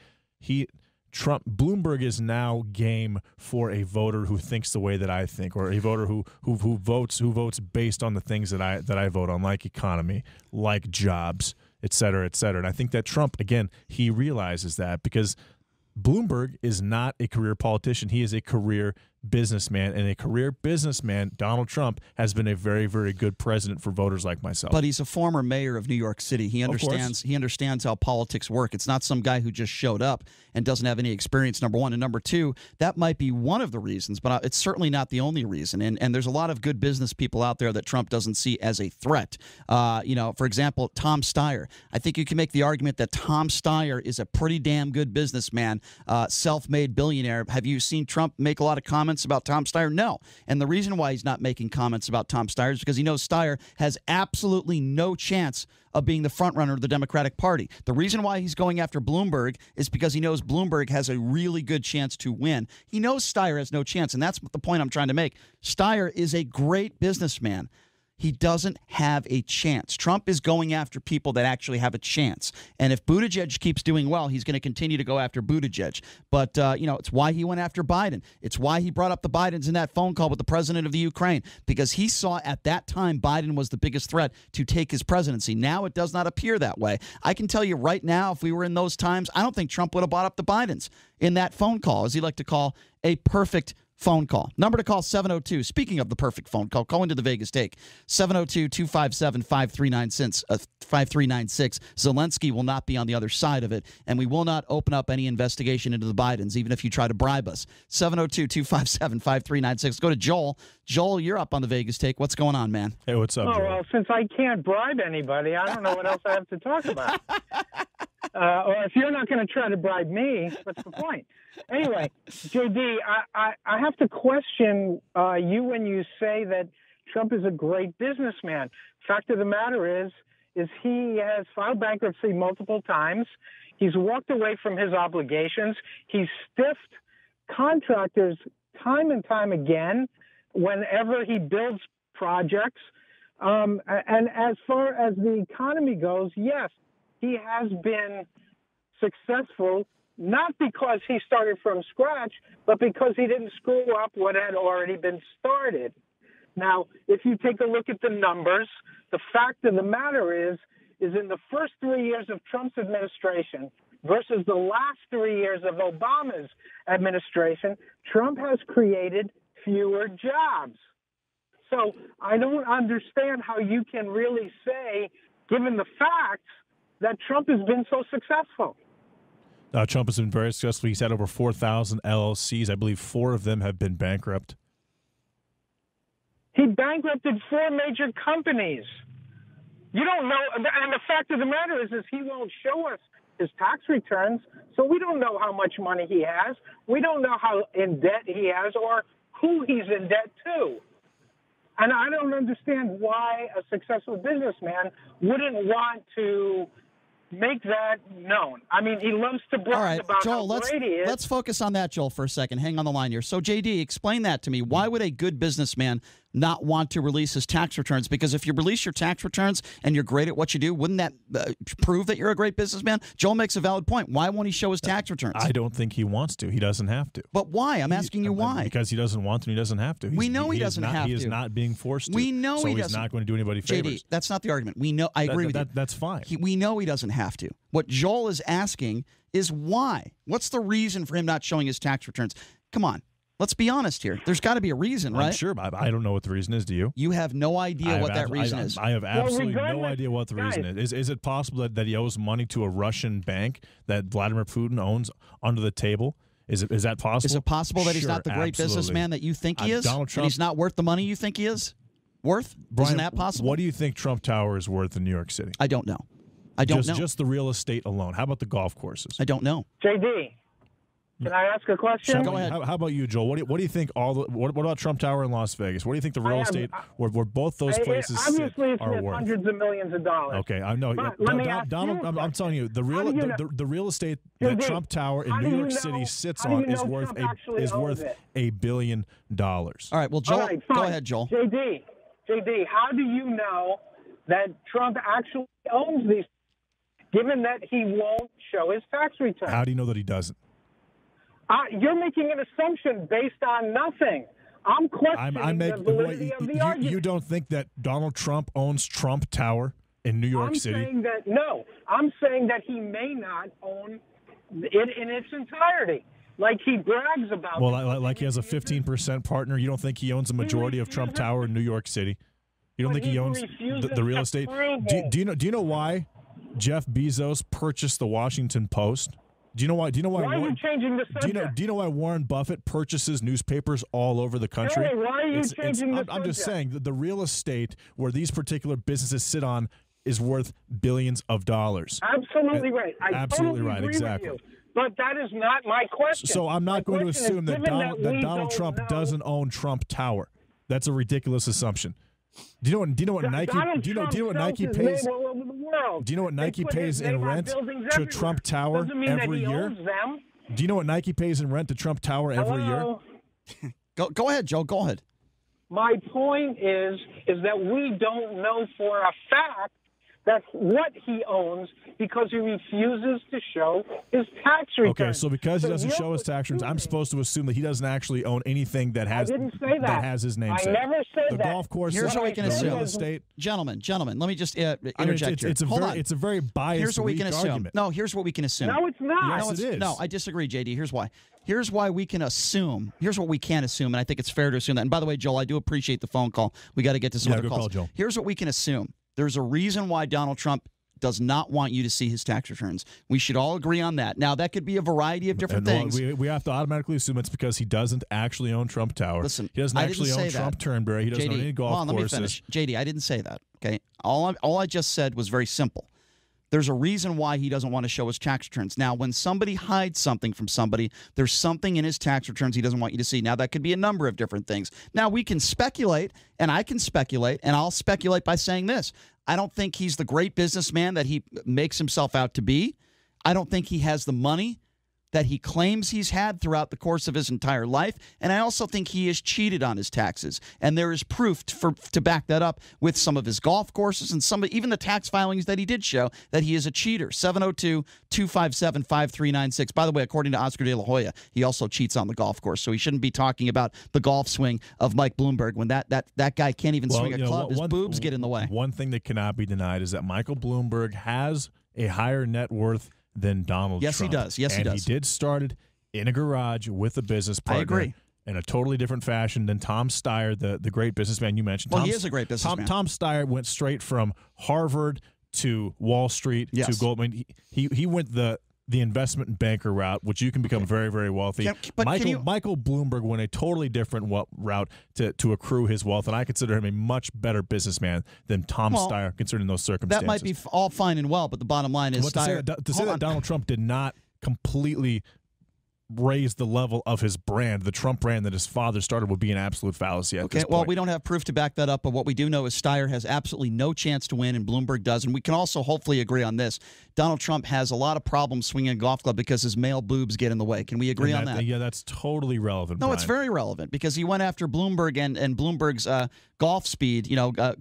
Bloomberg is now game for a voter who thinks the way that I think, or a voter who votes based on the things that I vote on, like economy, like jobs, et cetera, et cetera. And I think that Trump, again, he realizes that, because Bloomberg is not a career politician. He is a career businessman, and a career businessman, Donald Trump, has been a very, very good president for voters like myself. But he's a former mayor of New York City. He understands how politics work. It's not some guy who just showed up and doesn't have any experience, number one. And number two, that might be one of the reasons, but it's certainly not the only reason. And there's a lot of good business people out there that Trump doesn't see as a threat. For example, Tom Steyer. I think you can make the argument that Tom Steyer is a pretty damn good businessman, self-made billionaire. Have you seen Trump make a lot of comments about Tom Steyer? No. And the reason why he's not making comments about Tom Steyer is because he knows Steyer has absolutely no chance of being the front runner of the Democratic Party. The reason why he's going after Bloomberg is because he knows Bloomberg has a really good chance to win. He knows Steyer has no chance, and that's the point I'm trying to make. Steyer is a great businessman. He doesn't have a chance. Trump is going after people that actually have a chance. And if Buttigieg keeps doing well, he's going to continue to go after Buttigieg. But, it's why he went after Biden. It's why he brought up the Bidens in that phone call with the president of the Ukraine, because he saw at that time Biden was the biggest threat to take his presidency. Now it does not appear that way. I can tell you right now, if we were in those times, I don't think Trump would have brought up the Bidens in that phone call, as he liked to call a perfect phone call. Number to call, 702. Speaking of the perfect phone call, call into the Vegas Take. 702-257-5396. Zelensky will not be on the other side of it, and we will not open up any investigation into the Bidens, even if you try to bribe us. 702-257-5396. Go to Joel. Joel, you're up on the Vegas Take. What's going on, man? Hey, what's up, Joel? Well, since I can't bribe anybody, I don't know what else I have to talk about. Or if you're not going to try to bribe me, what's the point? Anyway, JD, I have to question you when you say that Trump is a great businessman. Fact of the matter is he has filed bankruptcy multiple times. He's walked away from his obligations. He's stiffed contractors time and time again whenever he builds projects. And as far as the economy goes, yes, he has been successful, not because he started from scratch, but because he didn't screw up what had already been started. Now, if you take a look at the numbers, the fact of the matter is in the first 3 years of Trump's administration versus the last 3 years of Obama's administration, Trump has created fewer jobs. So I don't understand how you can really say, given the facts, that Trump has been so successful. Trump has been very successful. He's had over 4,000 LLCs. I believe 4 of them have been bankrupt. He bankrupted 4 major companies. You don't know, and the fact of the matter is he won't show us his tax returns, so we don't know how much money he has. We don't know how in debt he has or who he's in debt to. And I don't understand why a successful businessman wouldn't want to make that known. I mean, he loves to brag about Joel, how great he is. let's focus on that, Joel, for a second. Hang on the line here. So, JD, explain that to me. Why would a good businessman not want to release his tax returns? Because if you release your tax returns and you're great at what you do, wouldn't that prove that you're a great businessman? Joel makes a valid point. Why won't he show his tax returns? I don't think he wants to. He doesn't have to. But why? I'm asking you why. Because he doesn't want to and he doesn't have to. We know he doesn't have to. He is not being forced to. We know so he he's doesn't. not going to do anybody favors. JD, that's not the argument. We know. I agree with you. That's fine. We know he doesn't have to. What Joel is asking is why. What's the reason for him not showing his tax returns? Come on. Let's be honest here. There's got to be a reason, right? I'm sure, but I don't know what the reason is. Do you? You have no idea what that reason is. I have absolutely no idea what the reason is. Is it possible that he owes money to a Russian bank that Vladimir Putin owns under the table? Is that possible? Is it possible that he's not the great businessman that you think he is? Donald Trump, and he's not worth the money you think he is worth? Brian, Isn't that possible? What do you think Trump Tower is worth in New York City? I don't know. I don't know. Just the real estate alone. How about the golf courses? I don't know. JD, can I ask a question? Go ahead. How about you, Joel? What do you think? What about Trump Tower in Las Vegas? What do you think the real estate where both those places obviously it's are worth worth? Hundreds of millions of dollars. Okay, I know. Donald, I'm telling you, the real estate that Trump Tower in New York City sits on is worth $1 billion. All right. Well, Joel, go ahead, Joel. JD, how do you know that Trump actually owns these, given that he won't show his tax return? How do you know that he doesn't? You're making an assumption based on nothing. I'm questioning the validity of the argument. You don't think that Donald Trump owns Trump Tower in New York City? I'm saying that he may not own it in its entirety, like he brags about. Well, like he has a 15% partner. You don't think he owns a majority of Trump Tower in New York City? You don't think he owns the real estate? Do you know why Jeff Bezos purchased the Washington Post? Do you know why? Why are you changing the subject? Do you know why Warren Buffett purchases newspapers all over the country? Hey, why are you changing the subject? I'm just saying that the real estate where these particular businesses sit on is worth billions of dollars. Absolutely right. Absolutely right. Agree exactly. With you. But that is not my question. So I'm not going to assume that Donald Trump doesn't own Trump Tower. That's a ridiculous assumption. Do you know what Nike pays? Do you know what Nike pays in rent to Trump Tower every year? Do you know what Nike pays in rent to Trump Tower every year? Go ahead, Joe. Go ahead. My point is that we don't know for a fact that's what he owns because he refuses to show his tax returns. Okay, so because he doesn't show his tax returns, I'm supposed to assume that he doesn't actually own anything that has that has his name. I never said the that. Golf course. Here's what we can assume. Real estate. Gentlemen, let me just interject here. It's a very biased. Here's what we can assume. Argument. No, here's what we can assume. No, it's not. Yes, it is. No, I disagree, JD. Here's why. Here's why we can assume. Here's what we can assume, and I think it's fair to assume that. And by the way, Joel, I do appreciate the phone call. We got to get to some other calls. Call, Joel. Here's what we can assume. There's a reason why Donald Trump does not want you to see his tax returns. We should all agree on that. Now, that could be a variety of different things. We have to automatically assume it's because he doesn't actually own Trump Tower. Listen, he doesn't actually own Trump Turnberry. He doesn't own any golf courses. Let me finish. JD, I didn't say that. Okay, all I just said was very simple. There's a reason why he doesn't want to show his tax returns. Now, when somebody hides something from somebody, there's something in his tax returns he doesn't want you to see. Now, that could be a number of different things. Now, we can speculate, and I can speculate, and I'll speculate by saying this. I don't think he's the great businessman that he makes himself out to be. I don't think he has the money that he claims he's had throughout the course of his entire life. And I also think he has cheated on his taxes. And there is proof to back that up with some of his golf courses and even the tax filings that he did show that he is a cheater. 702-257-5396. By the way, according to Oscar De La Hoya, he also cheats on the golf course. So he shouldn't be talking about the golf swing of Mike Bloomberg when that guy can't even swing a club. His boobs get in the way. One thing that cannot be denied is that Michael Bloomberg has a higher net worth than Donald Trump. Yes, he does. Yes, he does. And he did start it in a garage with a business partner. I agree. In a totally different fashion than Tom Steyer, the great businessman you mentioned. Well, he is a great businessman. Tom Steyer went straight from Harvard to Wall Street to Goldman. He went the the investment banker route, which you can become very, very wealthy. Michael Bloomberg went a totally different route to accrue his wealth, and I consider him a much better businessman than Tom Steyer, considering those circumstances. That might be all fine and well, but the bottom line is Steyer. To say that Donald Trump did not completely raise the level of his brand, the Trump brand that his father started, would be an absolute fallacy at this point. Well, we don't have proof to back that up, but what we do know is Steyer has absolutely no chance to win, and Bloomberg does. And we can also hopefully agree on this. Donald Trump has a lot of problems swinging a golf club because his male boobs get in the way. Can we agree on that? Yeah, that's totally relevant, No, Brian. it's very relevant because he went after Bloomberg and Bloomberg's golf speed,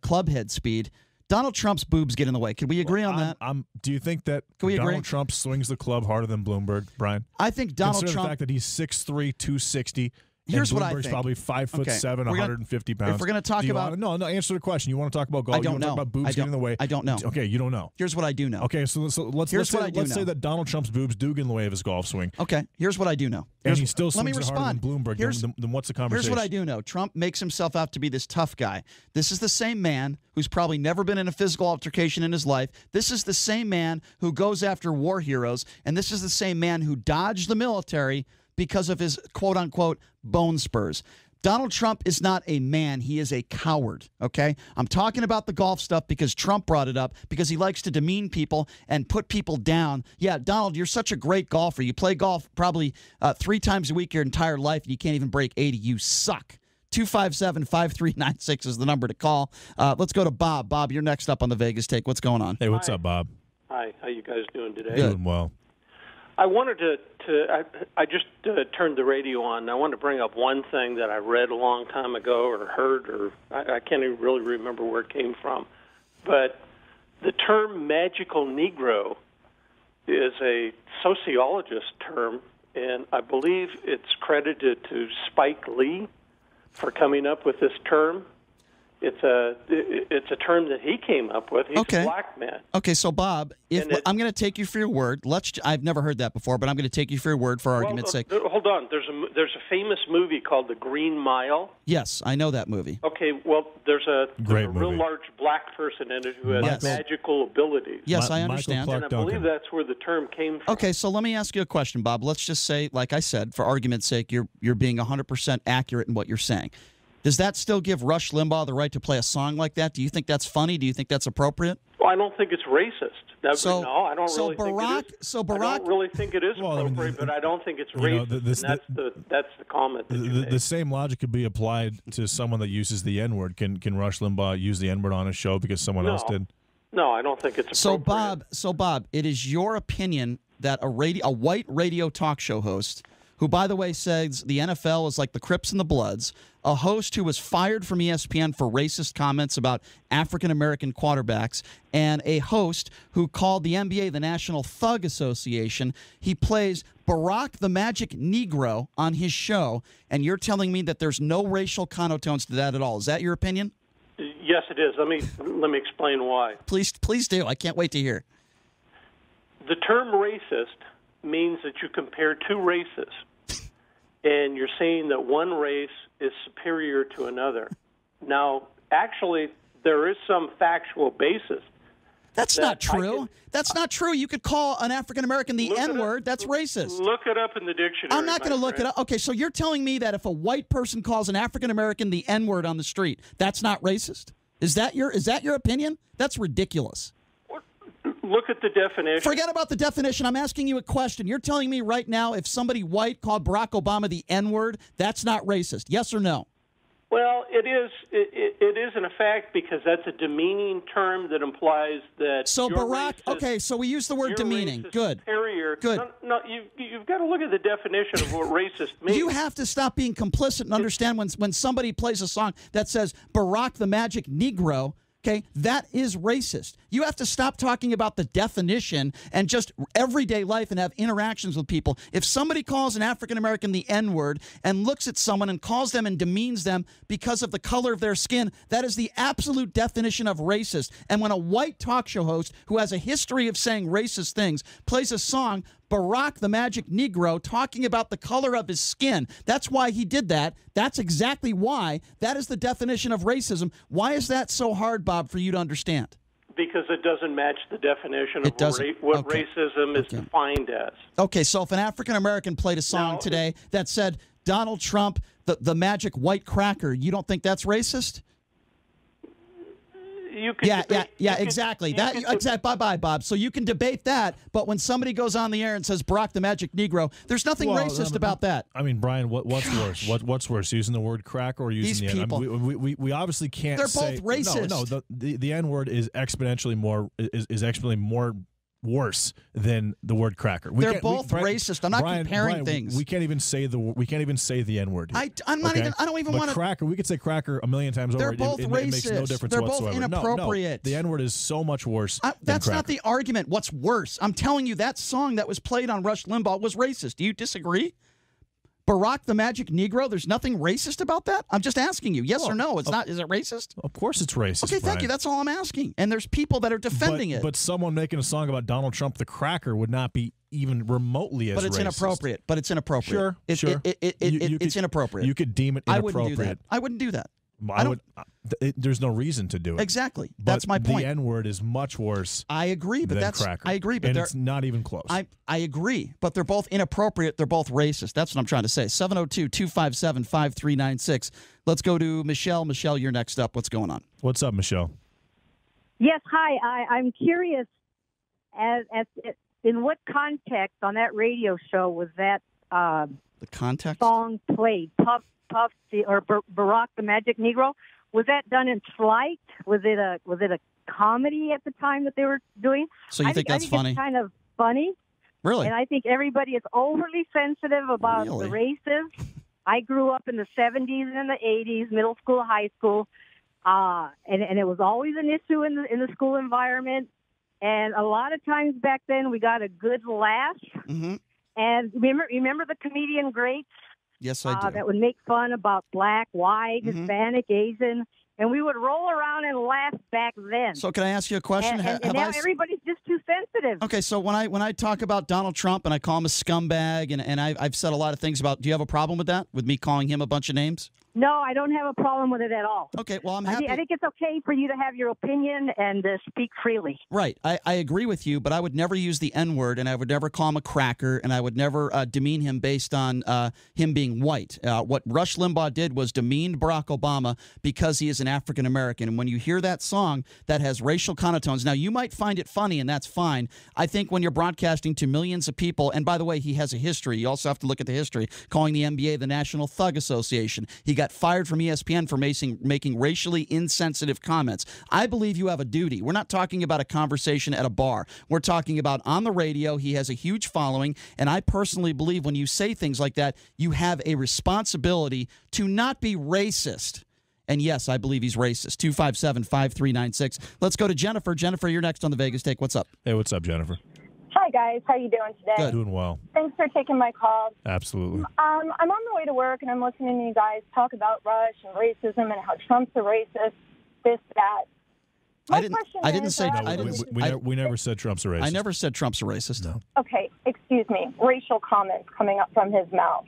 club head speed. Donald Trump's boobs get in the way. Can we agree on that? Do you think that Donald Trump swings the club harder than Bloomberg, Brian? I think Donald Consider Trump. the fact that he's 6'3", 260. Here's and what I Bloomberg's think. probably 5'7", 150 pounds. If we're going to talk about, no, answer the question. You want to talk about golf? I don't you want know. to talk about boobs getting in the way? I don't know. Okay, you don't know. Here's what I do know. Okay, so let's say that Donald Trump's boobs do get in the way of his golf swing. Okay, here's what I do know. And he still swings let me it harder respond. than Bloomberg. Then what's the conversation? Here's what I do know. Trump makes himself out to be this tough guy. This is the same man who's probably never been in a physical altercation in his life. This is the same man who goes after war heroes. And this is the same man who dodged the military because of his quote-unquote bone spurs. Donald Trump is not a man. He is a coward, okay? I'm talking about the golf stuff because Trump brought it up because he likes to demean people and put people down. Yeah, Donald, you're such a great golfer. You play golf probably 3 times a week your entire life, and you can't even break 80. You suck. 257-5396 is the number to call. Let's go to Bob. Bob, you're next up on the Vegas Take. What's going on? Hey, what's up, Bob? Hi, how you guys doing today? Doing well. I wanted I just turned the radio on. I wanted to bring up one thing that I read a long time ago or heard, or I can't even really remember where it came from. But the term magical Negro is a sociologist term, and I believe it's credited to Spike Lee for coming up with this term. It's a term that he came up with. He's a black man. Okay, so Bob, I'm going to take you for your word. I've never heard that before, but I'm going to take you for your word for argument's sake. Hold on. There's a famous movie called The Green Mile. Yes, I know that movie. Okay, well, there's a real movie. large black person in it who has magical abilities. Yes, I understand. And I believe that's where the term came from. Okay, so let me ask you a question, Bob. Let's just say, like I said, for argument's sake, you're being 100% accurate in what you're saying. Does that still give Rush Limbaugh the right to play a song like that? Do you think that's funny? Do you think that's appropriate? Well, I don't think it's racist. No, I don't so really think it is. So Barack, I don't really think it is appropriate, but I don't think it's racist. That's the comment. The same logic could be applied to someone that uses the N-word. Can Rush Limbaugh use the N-word on his show because someone else did? No, I don't think it's appropriate. So Bob, it is your opinion that a white radio talk show host, who, by the way, says the NFL is like the Crips and the Bloods, a host who was fired from ESPN for racist comments about African-American quarterbacks, and a host who called the NBA the National Thug Association. He plays Barack the Magic Negro on his show, and you're telling me that there's no racial connotations to that at all. Is that your opinion? Yes, it is. Let me explain why. Please do. I can't wait to hear. The term racist means that you compare two races, and you're saying that one race is superior to another. Now, actually, there is some factual basis. That's not true. That's not true. You could call an African-American the N-word. That's racist. Look it up in the dictionary. I'm not going to look it up. Okay, so you're telling me that if a white person calls an African-American the N-word on the street, that's not racist? Is that your opinion? That's ridiculous. Look at the definition. Forget about the definition. I'm asking you a question. You're telling me right now if somebody white called Barack Obama the N-word, that's not racist. Yes or no? Well, it is. It is in effect because that's a demeaning term that implies that. So Barack. Okay, so we use the word demeaning. Good. Superior. Good. No, you've got to look at the definition of what racist means. You have to stop being complicit and understand when somebody plays a song that says Barack the Magic Negro. Okay, that is racist. You have to stop talking about the definition and just everyday life and have interactions with people. If somebody calls an African-American the N-word and looks at someone and calls them and demeans them because of the color of their skin, that is the absolute definition of racist. And when a white talk show host who has a history of saying racist things plays a song, Barack the Magic Negro, talking about the color of his skin. That's why he did that. That's exactly why. That is the definition of racism. Why is that so hard, Bob, for you to understand? Because it doesn't match the definition It of doesn't. what Okay. racism is defined as. Okay, so if an African American played a song today that said Donald Trump, the magic white cracker, you don't think that's racist? You could exactly. Bye, Bob. So you can debate that, but when somebody goes on the air and says Barack the Magic Negro, there's nothing racist about that. I mean, Brian, what's worse? What's worse, using the word crack or using These the people. N? I mean, we obviously can't. They're say, both racist. No, the N word is exponentially more worse than the word cracker. They're both racist. I'm not comparing things. We can't even say the N word. I'm not even. I don't even want to. Cracker. We could say cracker a million times over. They're both racist. It makes no difference They're whatsoever. both inappropriate. No, the N word is so much worse. That's than not the argument. What's worse? I'm telling you, that song that was played on Rush Limbaugh was racist. Do you disagree? Barack the Magic Negro, there's nothing racist about that? I'm just asking you, yes or no? It's not. Is it racist? Of course it's racist. Okay, thank you. That's all I'm asking. And there's people that are defending it. But someone making a song about Donald Trump the cracker would not be even remotely as racist. But it's inappropriate. Sure. It's inappropriate. You could deem it inappropriate. I wouldn't do that. I wouldn't do that. There's no reason to do it. Exactly. That's my point. The N word is much worse. I agree, but cracker. I agree, but it's not even close. I agree, but they're both inappropriate. They're both racist. That's what I'm trying to say. 702-257-5396. Let's go to Michelle. Michelle, you're next up. What's going on? What's up, Michelle? Yes, hi. I'm curious as in what context on that radio show was that the context song played? Puff or Barack the Magic Negro. Was that done in slight? Was it a comedy at the time that they were doing? So you think that's funny? It's kind of funny. Really? And I think everybody is overly sensitive about the races. I grew up in the 70s and the 80s, middle school, high school, and it was always an issue in the school environment. And a lot of times back then, we got a good laugh. Mm-hmm. And remember the comedian greats? Yes, I do. That would make fun about black, white, Hispanic, Asian, and we would roll around and laugh back then. So can I ask you a question? And now everybody's just too sensitive. Okay, so when I talk about Donald Trump and I call him a scumbag, and I've said a lot of things about, do you have a problem with that, with me calling him a bunch of names? No, I don't have a problem with it at all. Okay, well, I'm happy. I think it's okay for you to have your opinion and speak freely. Right. I agree with you, but I would never use the N-word, and I would never call him a cracker, and I would never demean him based on him being white. What Rush Limbaugh did was demeaned Barack Obama because he is an African-American. And when you hear that song that has racial connotations, now you might find it funny, and that's fine. I think when you're broadcasting to millions of people, and by the way, he has a history. You also have to look at the history, calling the NBA the National Thug Association. He got fired from ESPN for making racially insensitive comments. I believe you have a duty. We're not talking about a conversation at a bar. We're talking about on the radio. He has a huge following, and I personally believe when you say things like that, you have a responsibility to not be racist. And yes, I believe he's racist. 257-5396. Let's go to Jennifer. Jennifer, you're next on the Vegas Take. What's up? Hey, what's up, Jennifer? Hi, guys. How you doing today? Good. Doing well. Thanks for taking my call. Absolutely. I'm on the way to work, and I'm listening to you guys talk about Rush and racism and how Trump's a racist, this, that. I didn't say we never said Trump's a racist. I never said Trump's a racist. No. Okay, excuse me. Racial comments coming up from his mouth.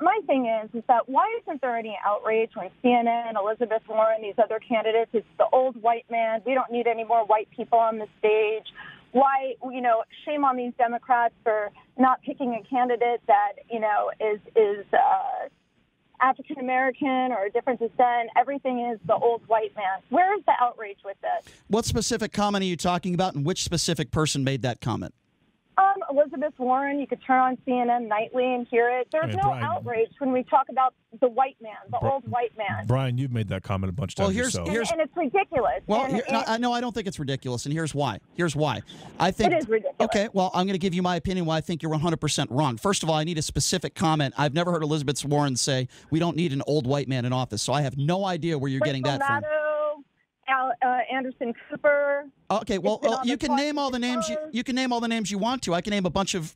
My thing is that why isn't there any outrage when CNN, Elizabeth Warren, these other candidates, it's the old white man, we don't need any more white people on the stage. Why, shame on these Democrats for not picking a candidate that, is African American or a different descent. Everything is the old white man. Where is the outrage with this? What specific comment are you talking about, and which specific person made that comment? Elizabeth Warren, you could turn on CNN nightly and hear it. There's no outrage when we talk about the white man, the old white man. Brian, you've made that comment a bunch of times yourself. And it's ridiculous. Well, no, I don't think it's ridiculous, and here's why. I think it is ridiculous. Okay, well, I'm going to give you my opinion why I think you're 100% wrong. First of all, I need a specific comment. I've never heard Elizabeth Warren say we don't need an old white man in office, so I have no idea where you're getting that from. Anderson Cooper. Okay, well, you can name all the names. You can name all the names you want to. I can name a bunch of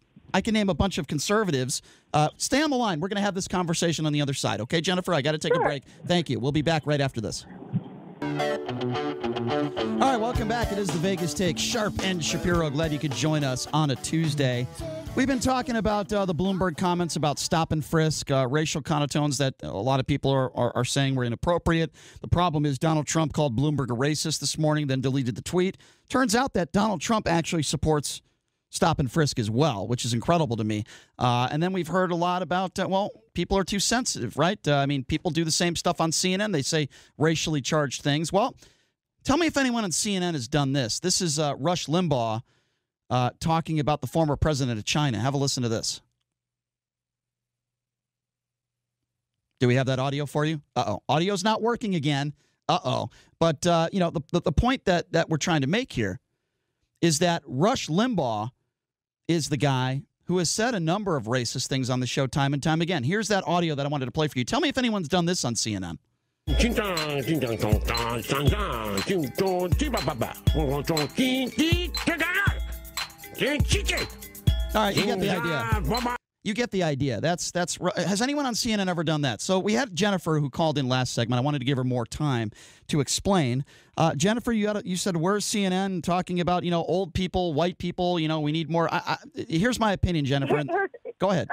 conservatives. Stay on the line. We're going to have this conversation on the other side. Okay, Jennifer? I got to take a break. Thank you. We'll be back right after this. All right, welcome back. It is the Vegas Take. Sharp and Shapiro. Glad you could join us on a Tuesday. We've been talking about the Bloomberg comments about stop and frisk, racial connotations that a lot of people are saying were inappropriate. The problem is Donald Trump called Bloomberg a racist this morning, then deleted the tweet. Turns out that Donald Trump actually supports stop and frisk as well, which is incredible to me. And then we've heard a lot about, people are too sensitive, right? I mean, people do the same stuff on CNN. They say racially charged things. Well, tell me if anyone on CNN has done this. This is Rush Limbaugh talking about the former president of China. Have a listen to this. Do we have that audio for you? Uh-oh. Audio's not working again. Uh-oh. But, the point that we're trying to make here is that Rush Limbaugh is the guy who has said a number of racist things on the show time and time again. Here's that audio that I wanted to play for you. Tell me if anyone's done this on CNN. All right, you get the idea. You get the idea. That's. Has anyone on CNN ever done that? So we had Jennifer who called in last segment. I wanted to give her more time to explain. Jennifer, you said where's CNN talking about old people, white people? We need more. Here's my opinion, Jennifer. Go ahead.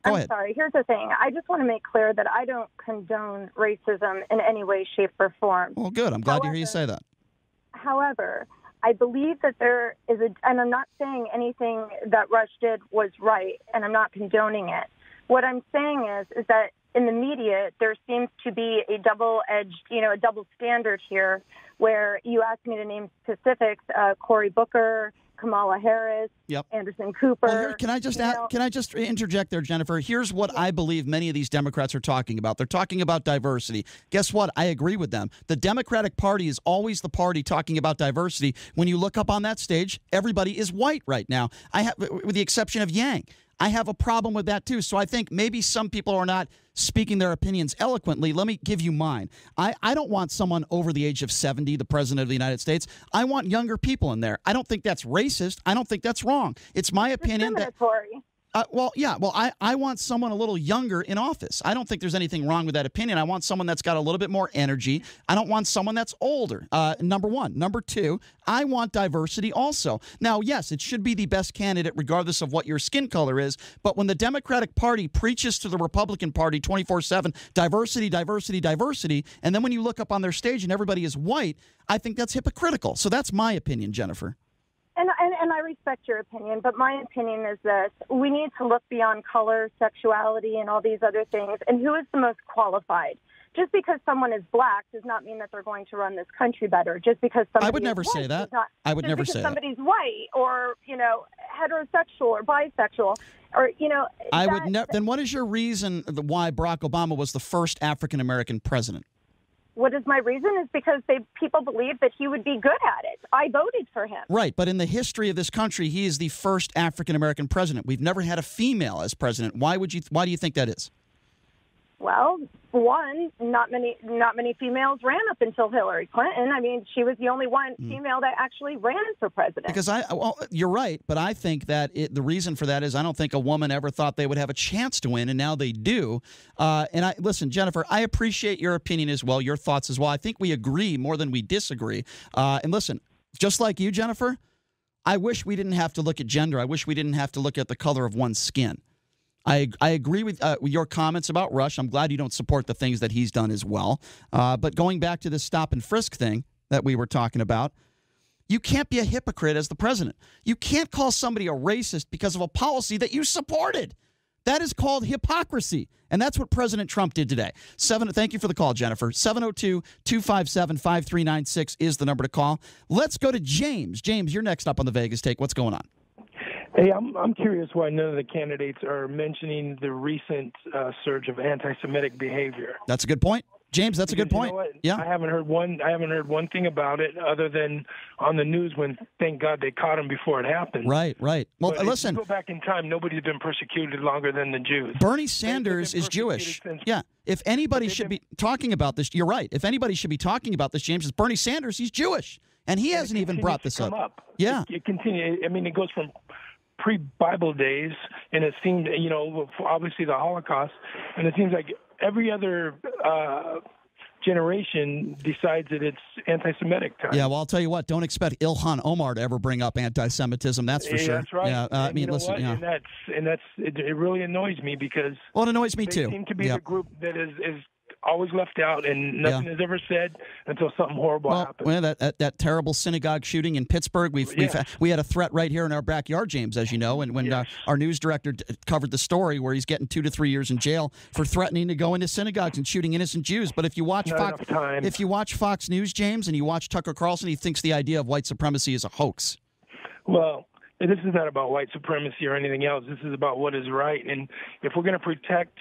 Go ahead. Sorry. Here's the thing. I just want to make clear that I don't condone racism in any way, shape, or form. Well, good. I'm glad to hear you say that. However, I believe that there is and I'm not saying anything that Rush did was right, and I'm not condoning it. What I'm saying is that in the media, there seems to be a double-edged, a double standard here, where you asked me to name specifics, Cory Booker, Kamala Harris, Anderson Cooper. Well, can I just interject there, Jennifer? Here's what I believe many of these Democrats are talking about. They're talking about diversity. Guess what? I agree with them. The Democratic Party is always the party talking about diversity. When you look up on that stage, everybody is white right now. With the exception of Yang. I have a problem with that, too. So I think maybe some people are not speaking their opinions eloquently. Let me give you mine. I don't want someone over the age of 70, the president of the United States. I want younger people in there. I don't think that's racist. I don't think that's wrong. It's my opinion that... I want someone a little younger in office. I don't think there's anything wrong with that opinion. I want someone that's got a little bit more energy. I don't want someone that's older, number one. Number two, I want diversity also. Now, yes, it should be the best candidate regardless of what your skin color is, but when the Democratic Party preaches to the Republican Party 24/7, diversity, diversity, diversity, and then when you look up on their stage and everybody is white, I think that's hypocritical. So that's my opinion, Jennifer. And I respect your opinion, but my opinion is this. We need to look beyond color, sexuality, and all these other things, and who is the most qualified. Just because someone is black does not mean that they're going to run this country better. Just because somebody I would never say that. I would never say that. Somebody's white or, heterosexual or bisexual or, I would never. Then what is your reason why Barack Obama was the first African-American president? What is my reason is because people believe that he would be good at it. I voted for him. Right, but in the history of this country, he is the first African-American president. We've never had a female as president. Why do you think that is? Well, one, not many females ran up until Hillary Clinton. I mean, she was the only one female that actually ran for president. Because you're right, but I think that the reason for that is I don't think a woman ever thought they would have a chance to win, and now they do. Listen, Jennifer, I appreciate your opinion as well, your thoughts as well. I think we agree more than we disagree. And listen, just like you, Jennifer, I wish we didn't have to look at gender. I wish we didn't have to look at the color of one's skin. I agree with your comments about Rush. I'm glad you don't support the things that he's done as well. But going back to this stop and frisk thing that we were talking about, you can't be a hypocrite as the president. You can't call somebody a racist because of a policy that you supported. That is called hypocrisy. And that's what President Trump did today. Thank you for the call, Jennifer. 702-257-5396 is the number to call. Let's go to James. James, you're next up on the Vegas Take. What's going on? Hey, I'm curious why none of the candidates are mentioning the recent surge of anti-Semitic behavior. That's a good point, James. That's a good point. You know what? Yeah, I haven't heard one thing about it other than on the news when, thank God, they caught him before it happened. Right. Well, listen. If you go back in time, nobody's been persecuted longer than the Jews. Bernie Sanders is Jewish. Yeah. If anybody should be talking about this, you're right. If anybody should be talking about this, James, is Bernie Sanders. He's Jewish, and he hasn't even brought this up. Yeah. It continues. I mean, it goes from pre-Bible days, and it seemed, obviously the Holocaust, and it seems like every other generation decides that it's anti-Semitic time. Yeah, well, I'll tell you what. Don't expect Ilhan Omar to ever bring up anti-Semitism. That's for sure. That's right. Yeah, I mean, listen. Yeah. And it really annoys me because it annoys me too. They seem to be the group that is always left out, and nothing is ever said until something horrible happens. Well, that terrible synagogue shooting in Pittsburgh, we had a threat right here in our backyard, James, as you know, and when our news director covered the story where he's getting 2 to 3 years in jail for threatening to go into synagogues and shooting innocent Jews. But if you watch Fox News, James, and you watch Tucker Carlson, he thinks the idea of white supremacy is a hoax. Well, this is not about white supremacy or anything else. This is about what is right, and if we're going to protect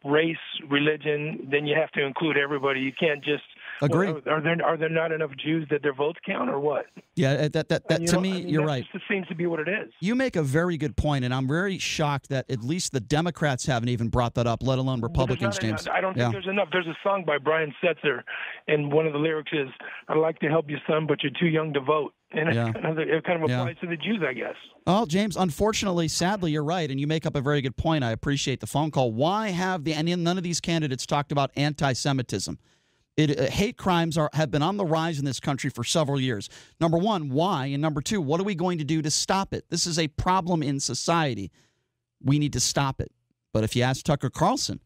race, religion, then you have to include everybody. You can't just agree. Are there not enough Jews that their votes count, or what? Yeah, to me, you're right. That seems to be what it is. You make a very good point, and I'm very shocked that at least the Democrats haven't even brought that up, let alone Republicans, James. I don't think there's enough. There's a song by Brian Setzer, and one of the lyrics is, "I'd like to help you, son, but you're too young to vote." And it kind of applies to the Jews, I guess. Well, James, unfortunately, sadly, you're right, and you make up a very good point. I appreciate the phone call. Why have none of these candidates talked about anti-Semitism? Hate crimes have been on the rise in this country for several years. Number one, why? And number two, what are we going to do to stop it? This is a problem in society. We need to stop it. But if you ask Tucker Carlson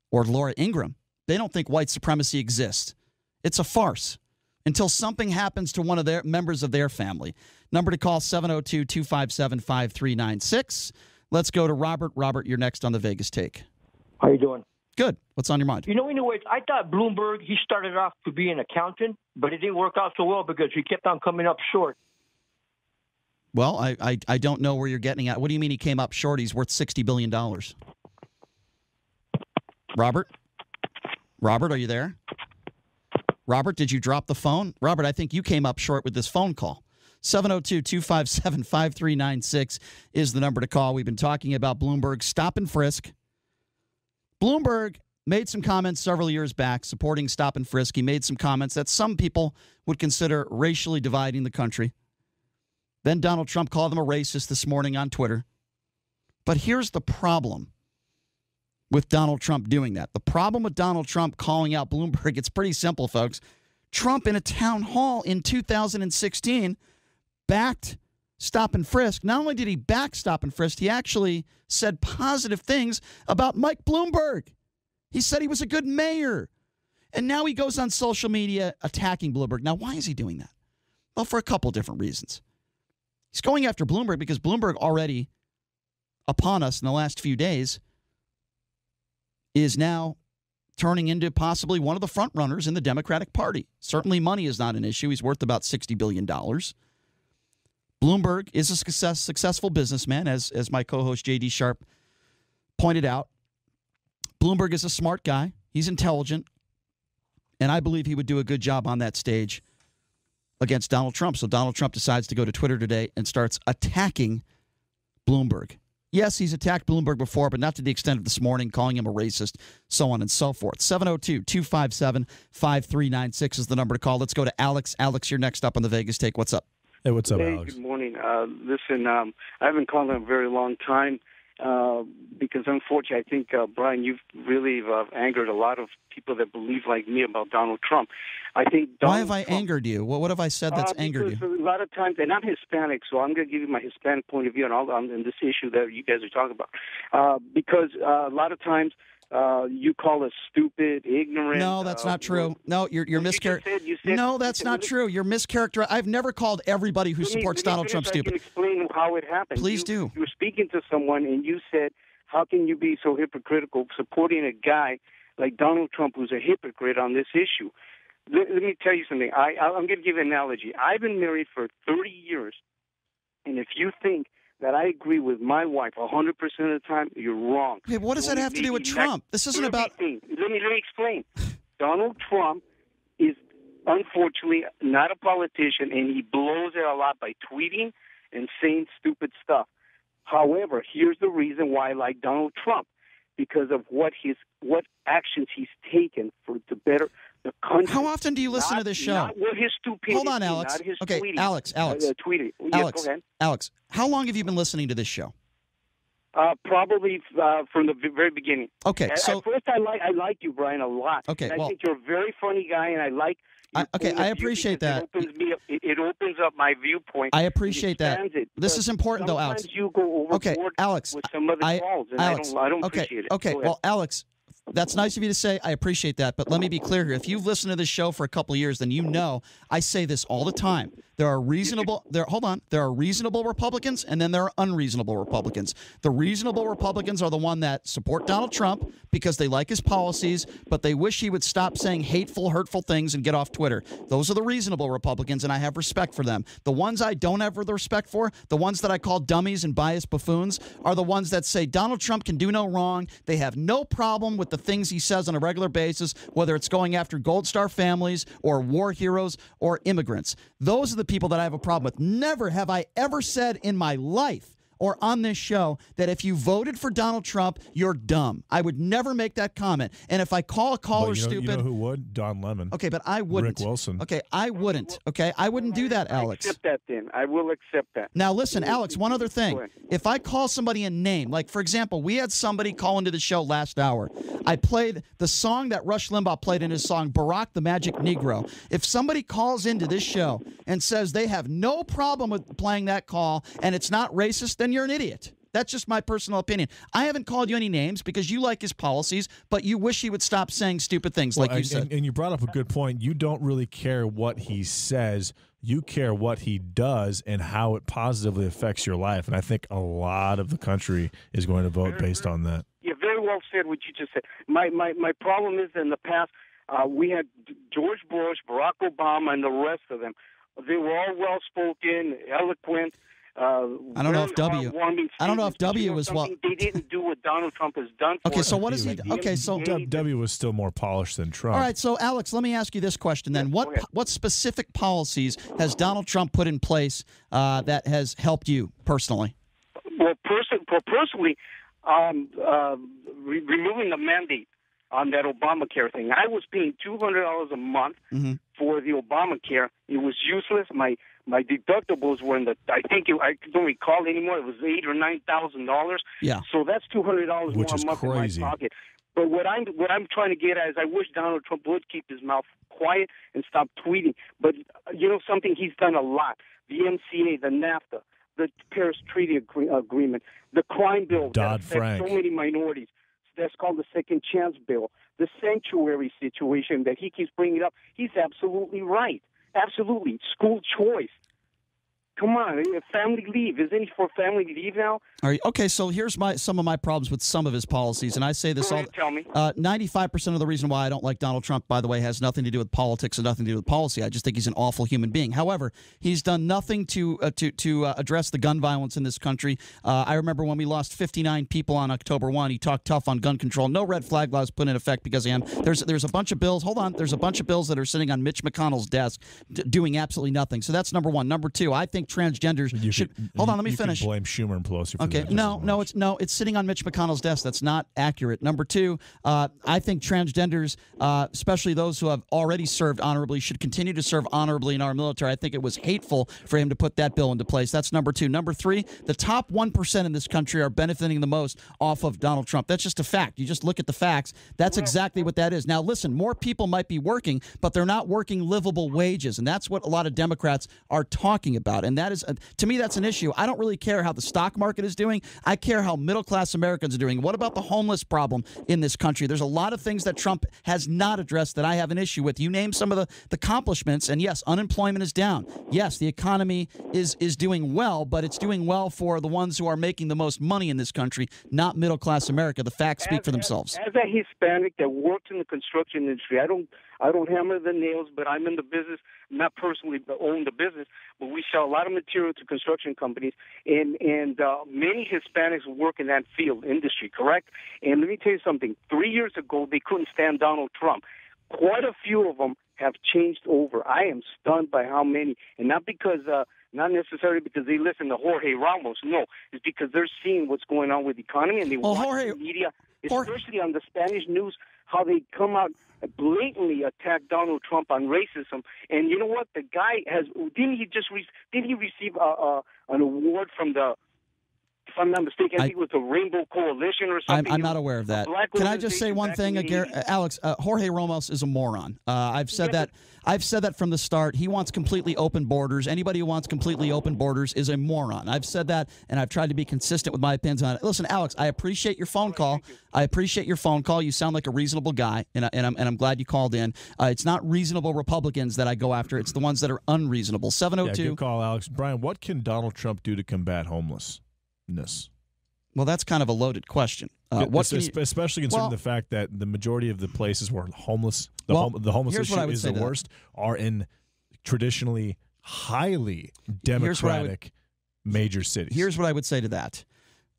or Laura Ingraham, they don't think white supremacy exists. It's a farce. Until something happens to one of their members of their family. Number to call, 702-257-5396. Let's go to Robert. Robert, you're next on the Vegas Take. How you doing? Good. What's on your mind? You know, anyways, I thought Bloomberg, he started off to be an accountant, but it didn't work out so well because he kept on coming up short. Well, I don't know where you're getting at. What do you mean he came up short? He's worth $60 billion. Robert? Robert, are you there? Robert, did you drop the phone? Robert, I think you came up short with this phone call. 702-257-5396 is the number to call. We've been talking about Bloomberg stop and frisk. Bloomberg made some comments several years back supporting stop and frisk. He made some comments that some people would consider racially dividing the country. Then Donald Trump called him a racist this morning on Twitter. But here's the problem with Donald Trump doing that. The problem with Donald Trump calling out Bloomberg, it's pretty simple, folks. Trump in a town hall in 2016 backed stop and frisk. Not only did he back stop and frisk, he actually said positive things about Mike Bloomberg. He said he was a good mayor. And now he goes on social media attacking Bloomberg. Now, why is he doing that? Well, for a couple different reasons. He's going after Bloomberg because Bloomberg already, upon us in the last few days, is now turning into possibly one of the front runners in the Democratic Party. Certainly money is not an issue. He's worth about $60 billion. Bloomberg is a successful businessman, as my co-host J.D. Sharp pointed out. Bloomberg is a smart guy. He's intelligent. And I believe he would do a good job on that stage against Donald Trump. So Donald Trump decides to go to Twitter today and starts attacking Bloomberg. Yes, he's attacked Bloomberg before, but not to the extent of this morning, calling him a racist, so on and so forth. 702-257-5396 is the number to call. Let's go to Alex. Alex, you're next up on the Vegas Take. What's up? Hey, what's up, Hey, Alex? good morning. Listen, I haven't called in a very long time because, unfortunately, I think, Brian, you've really angered a lot of people that believe like me about Donald Trump. I think Why have I angered you? What have I said that's angered you? A lot of times, and I'm Hispanic, so I'm going to give you my Hispanic point of view on this issue that you guys are talking about. Because a lot of times you call us stupid, ignorant. No, that's not true. No, you're mischaracterizing. No, that's not true. You're mischaracterizing. I've never called everybody who supports Donald Trump stupid. I can explain how it happened. Please do. You were speaking to someone, and you said, how can you be so hypocritical supporting a guy like Donald Trump who's a hypocrite on this issue? Let me tell you something. I'm going to give an analogy. I've been married for 30 years, and if you think that I agree with my wife 100% of the time, you're wrong. Okay, what does that have to do with Trump? This isn't about... Let me explain. Donald Trump is, unfortunately, not a politician, and he blows it a lot by tweeting and saying stupid stuff. However, here's the reason why I like Donald Trump, because of what actions he's taken to better the country. How often do you listen to this show? Not with his stupidity. Hold on, Alex. Not his okay, tweeting. Alex. Tweeting. Yes, Alex, go ahead. Alex, how long have you been listening to this show? Probably from the very beginning. Okay, At first I like you, Brian, a lot. Okay, and I think you're a very funny guy, and I like. I appreciate that. It opens up my viewpoint. I appreciate that. This is important, though, Alex. Sometimes you go overboard Alex, with some other calls, and Alex, I don't appreciate it. Okay, well, Alex, that's nice of you to say. I appreciate that. But let me be clear here. If you've listened to this show for a couple of years, then you know I say this all the time. There are reasonable Republicans, and then there are unreasonable Republicans. The reasonable Republicans are the one that support Donald Trump because they like his policies, but they wish he would stop saying hateful, hurtful things and get off Twitter. Those are the reasonable Republicans, and I have respect for them. The ones I don't have the respect for, the ones that I call dummies and biased buffoons, are the ones that say Donald Trump can do no wrong. They have no problem with the things he says on a regular basis, whether it's going after Gold Star families or war heroes or immigrants. Those are the people that I have a problem with. Never have I ever said in my life or on this show that if you voted for Donald Trump, you're dumb. I would never make that comment. And if I call a caller stupid... You know who would? Don Lemon. Okay, but I wouldn't. Rick Wilson. Okay, I wouldn't. Okay, I wouldn't do that, Alex. I accept that then. I will accept that. Now, listen, Alex, one other thing. If I call somebody a name, like, for example, we had somebody call into the show last hour. I played the song that Rush Limbaugh played in his song, Barack the Magic Negro. If somebody calls into this show and says they have no problem with playing that call and it's not racist, then you're an idiot. That's just my personal opinion. I haven't called you any names because you like his policies, but you wish he would stop saying stupid things like you said. And you brought up a good point. You don't really care what he says. You care what he does and how it positively affects your life. And I think a lot of the country is going to vote based on that. Yeah, very well said what you just said. My problem is in the past, we had George Bush, Barack Obama, and the rest of them. They were all well-spoken, eloquent. I don't know if W was well. They didn't do what Donald Trump has done. Okay, so what is he? Okay, so W was still more polished than Trump. All right, so Alex, let me ask you this question then: what specific policies has Donald Trump put in place that has helped you personally? Well, personally, removing the mandate on that Obamacare thing. I was paying $200 a month for the Obamacare. It was useless. My deductibles were in the. I don't recall anymore. It was $8,000 or $9,000. Yeah. So that's $200 more Which is a month crazy. in my pocket. But what I'm trying to get at is I wish Donald Trump would keep his mouth quiet and stop tweeting. But you know something, he's done a lot. The MCA, the NAFTA, the Paris Treaty Agreement, the crime bill that affects so many minorities. That's called the Second Chance Bill. The sanctuary situation that he keeps bringing up, he's absolutely right. Absolutely. School choice. Come on, family leave. Isn't he for family leave now? All right. Okay, so here's some of my problems with some of his policies, and I say this all. Tell me. 95% of the reason why I don't like Donald Trump, by the way, has nothing to do with politics and nothing to do with policy. I just think he's an awful human being. However, he's done nothing to address the gun violence in this country. I remember when we lost 59 people on October 1. He talked tough on gun control. No red flag laws put in effect because of him. There's a bunch of bills. Hold on. There's a bunch of bills that are sitting on Mitch McConnell's desk doing absolutely nothing. So that's number one. Number two, I think transgenders should. Hold on, let me finish. Blame Schumer and Pelosi for okay, that. it's sitting on Mitch McConnell's desk. That's not accurate. Number two, I think transgenders, especially those who have already served honorably, should continue to serve honorably in our military. I think it was hateful for him to put that bill into place. That's number two. Number three, the top 1% in this country are benefiting the most off of Donald Trump. That's just a fact. You just look at the facts. That's exactly what that is. Now, listen, more people might be working, but they're not working livable wages, and that's what a lot of Democrats are talking about. And that is, to me, that's an issue. I don't really care how the stock market is doing. I care how middle-class Americans are doing. What about the homeless problem in this country? There's a lot of things that Trump has not addressed that I have an issue with. You name some of the accomplishments, and yes, unemployment is down. Yes, the economy is doing well, but it's doing well for the ones who are making the most money in this country, not middle-class America. The facts speak for themselves. As a Hispanic that works in the construction industry, I don't hammer the nails, but I'm in the business, not personally own the business, but we sell a lot of material to construction companies, and many Hispanics work in that field industry, correct? And let me tell you something. 3 years ago, they couldn't stand Donald Trump. Quite a few of them have changed over. I am stunned by how many, and not necessarily because they listen to Jorge Ramos. No, it's because they're seeing what's going on with the economy, and they watch the media, especially on the Spanish news, how they come out blatantly attack Donald Trump on racism. And you know what? The guy didn't he receive an award from the I'm not mistaken. I think it was the Rainbow Coalition or something. I'm not aware of that. Can I just say one thing, Alex? Jorge Ramos is a moron. I've said that. I've said that from the start. He wants completely open borders. Anybody who wants completely open borders is a moron. I've said that, and I've tried to be consistent with my opinions on it. Listen, Alex, I appreciate your phone call. You sound like a reasonable guy, and I'm glad you called in. It's not reasonable Republicans that I go after. It's the ones that are unreasonable. 702. Yeah, good call, Alex. Brian, what can Donald Trump do to combat homelessness? Well, that's kind of a loaded question. Especially considering the fact that the majority of the places where the homeless issue is the worst are in traditionally highly democratic major cities. Here's what I would say to that.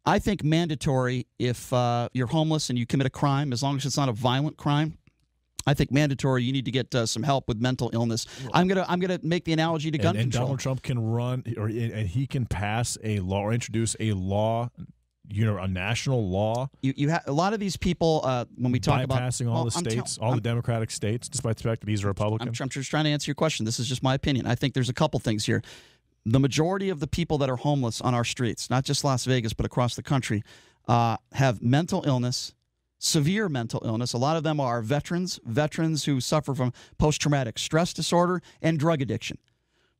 I think mandatory if you're homeless and you commit a crime, as long as it's not a violent crime. I think mandatory. You need to get some help with mental illness. I'm gonna make the analogy to gun control. And Donald Trump can run, and he can pass a law or introduce a law. A national law. You have a lot of these people when we talk about bypassing all the states, all the Democratic states, despite the fact that he's a Republican. I'm just trying to answer your question. This is just my opinion. I think there's a couple things here. The majority of the people that are homeless on our streets, not just Las Vegas but across the country, have mental illness, severe mental illness. A lot of them are veterans who suffer from post-traumatic stress disorder and drug addiction.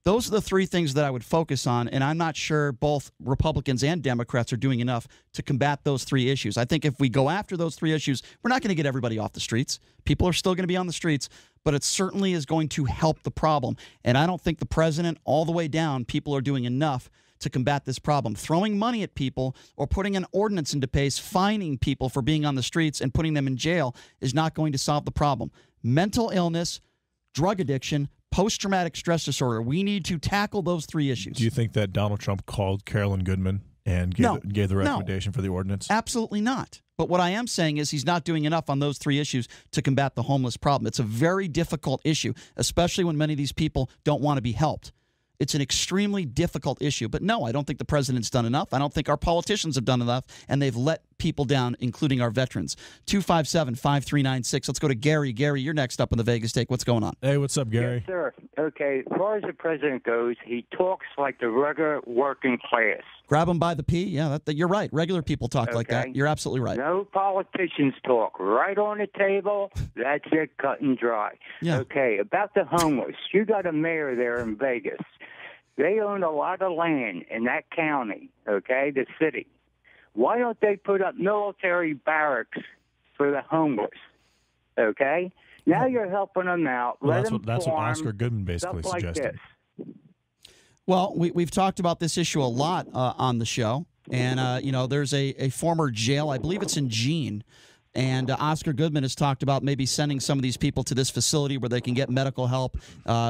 Those are the three things that I would focus on, and I'm not sure both Republicans and Democrats are doing enough to combat those three issues. I think if we go after those three issues, we're not going to get everybody off the streets. People are still going to be on the streets, but it certainly is going to help the problem. And I don't think the president, all the way down, people are doing enough to combat this problem. Throwing money at people or putting an ordinance into place, fining people for being on the streets and putting them in jail is not going to solve the problem. Mental illness, drug addiction, post-traumatic stress disorder. We need to tackle those three issues. Do you think that Donald Trump called Carolyn Goodman and gave the recommendation for the ordinance? Absolutely not. But what I am saying is he's not doing enough on those three issues to combat the homeless problem. It's a very difficult issue, especially when many of these people don't want to be helped. It's an extremely difficult issue. But no, I don't think the president's done enough. I don't think our politicians have done enough, and they've let people down, including our veterans. 257-5396. Let's go to Gary. Gary, you're next up on the Vegas Take. What's going on? Hey, what's up, Gary? Yes, sir. Okay, as far as the president goes, he talks like the regular working class. Grab him by the P? Yeah, you're right. Regular people talk like that. You're absolutely right. No politicians talk. Right on the table, that's it, cut and dry. Yeah. Okay, about the homeless. You got a mayor there in Vegas. They own a lot of land in that county, okay, the city. Why don't they put up military barracks for the homeless, okay? Now you're helping them out. Well, Let that's them what farm, Oscar Goodman basically stuff like suggested. this. Well, we've talked about this issue a lot on the show. And, there's a former jail, I believe it's in Jean. And Oscar Goodman has talked about maybe sending some of these people to this facility where they can get medical help.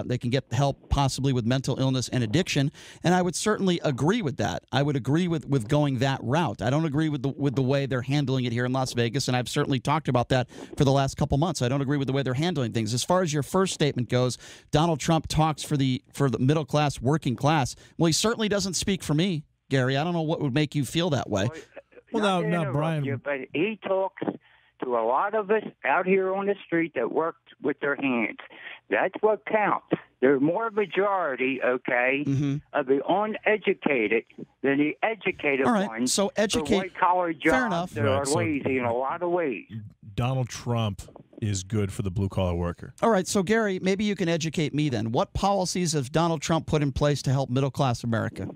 They can get help possibly with mental illness and addiction. And I would certainly agree with that. I would agree with going that route. I don't agree with the way they're handling it here in Las Vegas, and I've certainly talked about that for the last couple months. I don't agree with the way they're handling things. As far as your first statement goes, Donald Trump talks for the middle class, working class. Well, he certainly doesn't speak for me, Gary. I don't know what would make you feel that way. Well, now, Brian. But he talks to a lot of us out here on the street that worked with their hands. That's what counts. There's more majority, okay, of the uneducated than the educated ones. So educate. White-collar jobs Fair enough. that are lazy in a lot of ways. Donald Trump is good for the blue-collar worker. All right, so Gary, maybe you can educate me then. What policies has Donald Trump put in place to help middle-class America?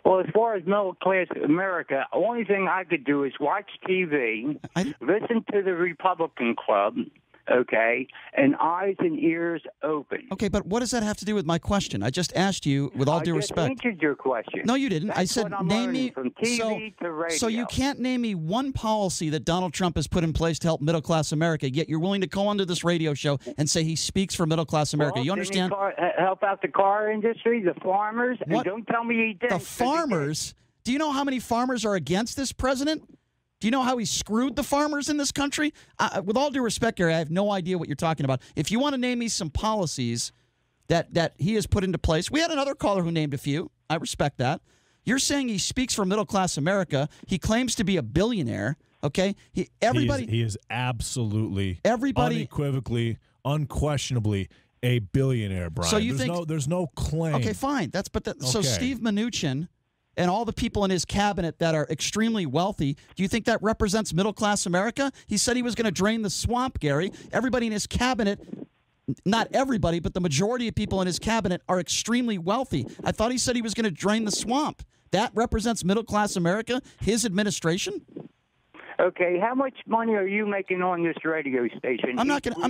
Well, as far as middle-class America, the only thing I could do is watch TV, listen to the Republican Club, okay, and eyes and ears open. Okay, but what does that have to do with my question? I just asked you, with all due respect. I just answered your question. No, you didn't. That's I said, what I'm name me. From TV to radio. So you can't name me one policy that Donald Trump has put in place to help middle class America, yet you're willing to go onto this radio show and say he speaks for middle class America. Well, you understand? Help out the car industry, the farmers, What? and don't tell me he didn't. The farmers? Do you know how many farmers are against this president? Do you know how he screwed the farmers in this country? With all due respect, Gary, I have no idea what you're talking about. If you want to name me some policies that he has put into place, we had another caller who named a few. I respect that. You're saying he speaks for middle-class America. He claims to be a billionaire, okay? He is absolutely, unequivocally, unquestionably a billionaire, Brian. So you there's no claim. Okay, fine. So Steve Mnuchin and all the people in his cabinet that are extremely wealthy, do you think that represents middle-class America? He said he was going to drain the swamp, Gary. Everybody in his cabinet, not everybody, but the majority of people in his cabinet are extremely wealthy. I thought he said he was going to drain the swamp. That represents middle-class America, his administration? Okay, how much money are you making on this radio station? I'm not going to.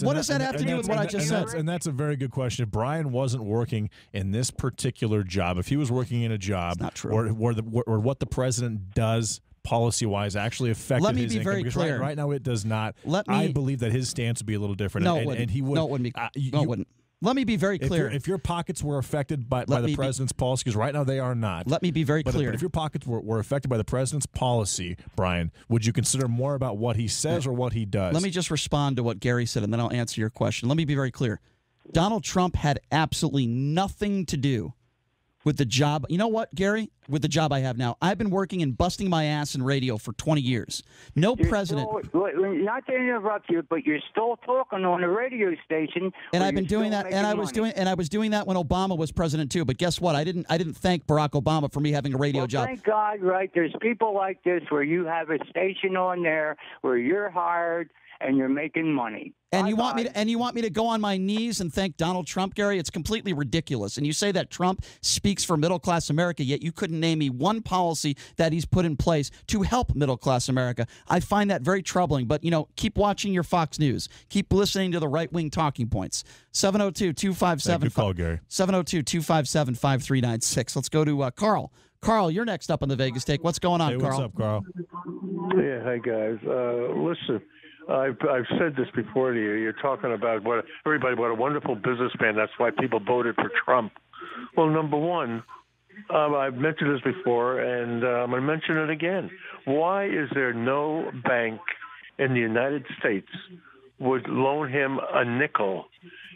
What does that have to do with what I just said? And that's a very good question. If Brian wasn't working in this particular job, if he was working in a job where what the president does policy-wise actually affected Let me his be income, very because clear. Right now it does not. I believe that his stance would be a little different. No, and, it wouldn't. And he would. No, it wouldn't be. No, it wouldn't. Let me be very clear. If your pockets were affected by the president's policy, because right now they are not. Let me be very clear. But if your pockets were affected by the president's policy, Brian, would you consider more about what he says or what he does? Let me just respond to what Gary said, and then I'll answer your question. Let me be very clear. Donald Trump had absolutely nothing to do with the job. You know what, Gary? With the job I have now. I've been working and busting my ass in radio for 20 years. No president. Not to interrupt you, but you're still talking on the radio station. And I've been doing that, and I was doing that when Obama was president too. But guess what? I didn't thank Barack Obama for me having a radio job. Thank God, right? There's people like this where you have a station on there where you're hired and you're making money. And you want me to go on my knees and thank Donald Trump, Gary? It's completely ridiculous. And you say that Trump speaks for middle-class America, yet you couldn't name me one policy that he's put in place to help middle-class America. I find that very troubling. But, keep watching your Fox News. Keep listening to the right-wing talking points. 702-257. Good call, Gary. 702-257-5396. Let's go to Carl. Carl, you're next up on the Vegas Take. What's going on, Carl? What's up, Carl? Yeah, hi, guys. Listen. I've said this before to you. You're talking about what a wonderful businessman. That's why people voted for Trump. Well, number one, I've mentioned this before, and I'm going to mention it again. Why is there no bank in the United States would loan him a nickel?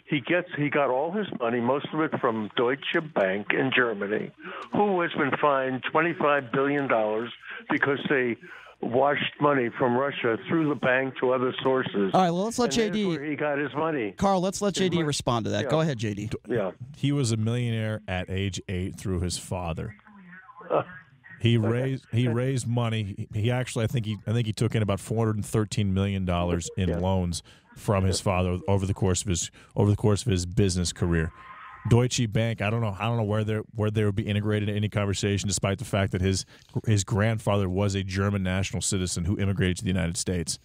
He got all his money, most of it from Deutsche Bank in Germany, who has been fined $25 billion because they washed money from Russia through the bank to other sources. All right, well, let's let JD. He got his money. Carl, let's let JD respond to that. Yeah. Go ahead, JD. Yeah. He was a millionaire at age 8 through his father. He raised money. He actually, I think he took in about $413 million in loans from his father over the course of his business career. Deutsche Bank, I don't know where they would be integrated in any conversation, despite the fact that his grandfather was a German national citizen who immigrated to the United States.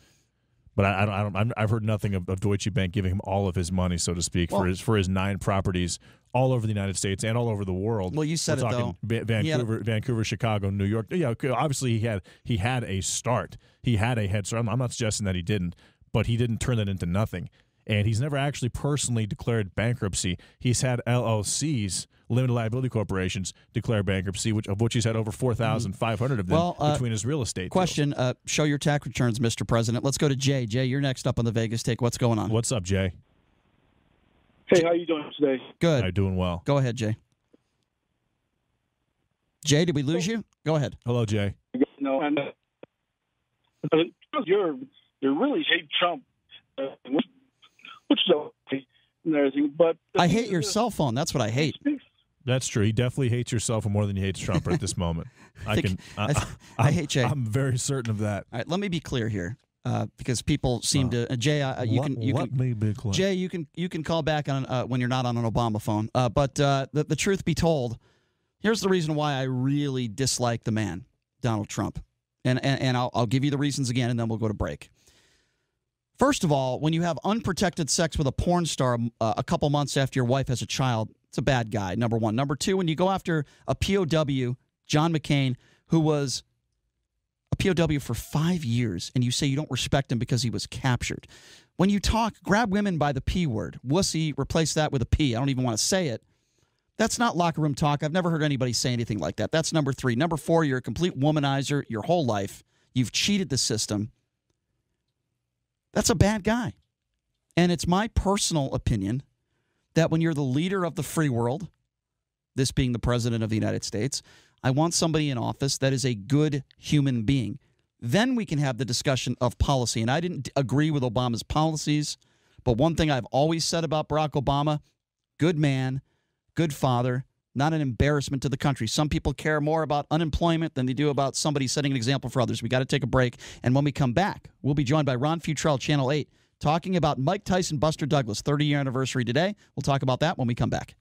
But I've heard nothing of Deutsche Bank giving him all of his money, so to speak, for his 9 properties all over the United States and all over the world. Well, you said We're it talking though. Vancouver, Chicago, New York. Yeah, obviously he had a start. He had a head start. I'm not suggesting that he didn't, but he didn't turn that into nothing. And he's never actually personally declared bankruptcy. He's had LLCs, limited liability corporations, declare bankruptcy, of which he's had over 4,500 of them between his real estate question, show your tax returns, Mr. President. Let's go to Jay. Jay, you're next up on the Vegas Take. What's going on? What's up, Jay? Hey, how you doing today? Good. I'm doing well. Go ahead, Jay. Jay, did we lose you? Go ahead. Hello, Jay. No, and you really hate Trump, which is okay and everything. But I hate your cell phone. That's what I hate. That's true. He definitely hates your cell phone more than he hates Trump at this moment. I hate Jay. I'm very certain of that. All right, let me be clear here. Because people seem to Jay, Jay, you can call back on when you're not on an Obama phone. But the truth be told, here's the reason why I really dislike the man, Donald Trump, and I'll give you the reasons again, and then we'll go to break. First of all, when you have unprotected sex with a porn star a couple months after your wife has a child, it's a bad guy. Number one. Number two, when you go after a POW, John McCain, who was a POW for 5 years, and you say you don't respect him because he was captured. When you talk, grab women by the P word. Wussy, replace that with a P. I don't even want to say it. That's not locker room talk. I've never heard anybody say anything like that. That's number three. Number four, you're a complete womanizer your whole life. You've cheated the system. That's a bad guy. And it's my personal opinion that when you're the leader of the free world, this being the president of the United States, I want somebody in office that is a good human being. Then we can have the discussion of policy. And I didn't agree with Obama's policies, but one thing I've always said about Barack Obama, good man, good father, not an embarrassment to the country. Some people care more about unemployment than they do about somebody setting an example for others. We got to take a break. And when we come back, we'll be joined by Ron Futrell, Channel 8, talking about Mike Tyson, Buster Douglas, 30-year anniversary today. We'll talk about that when we come back.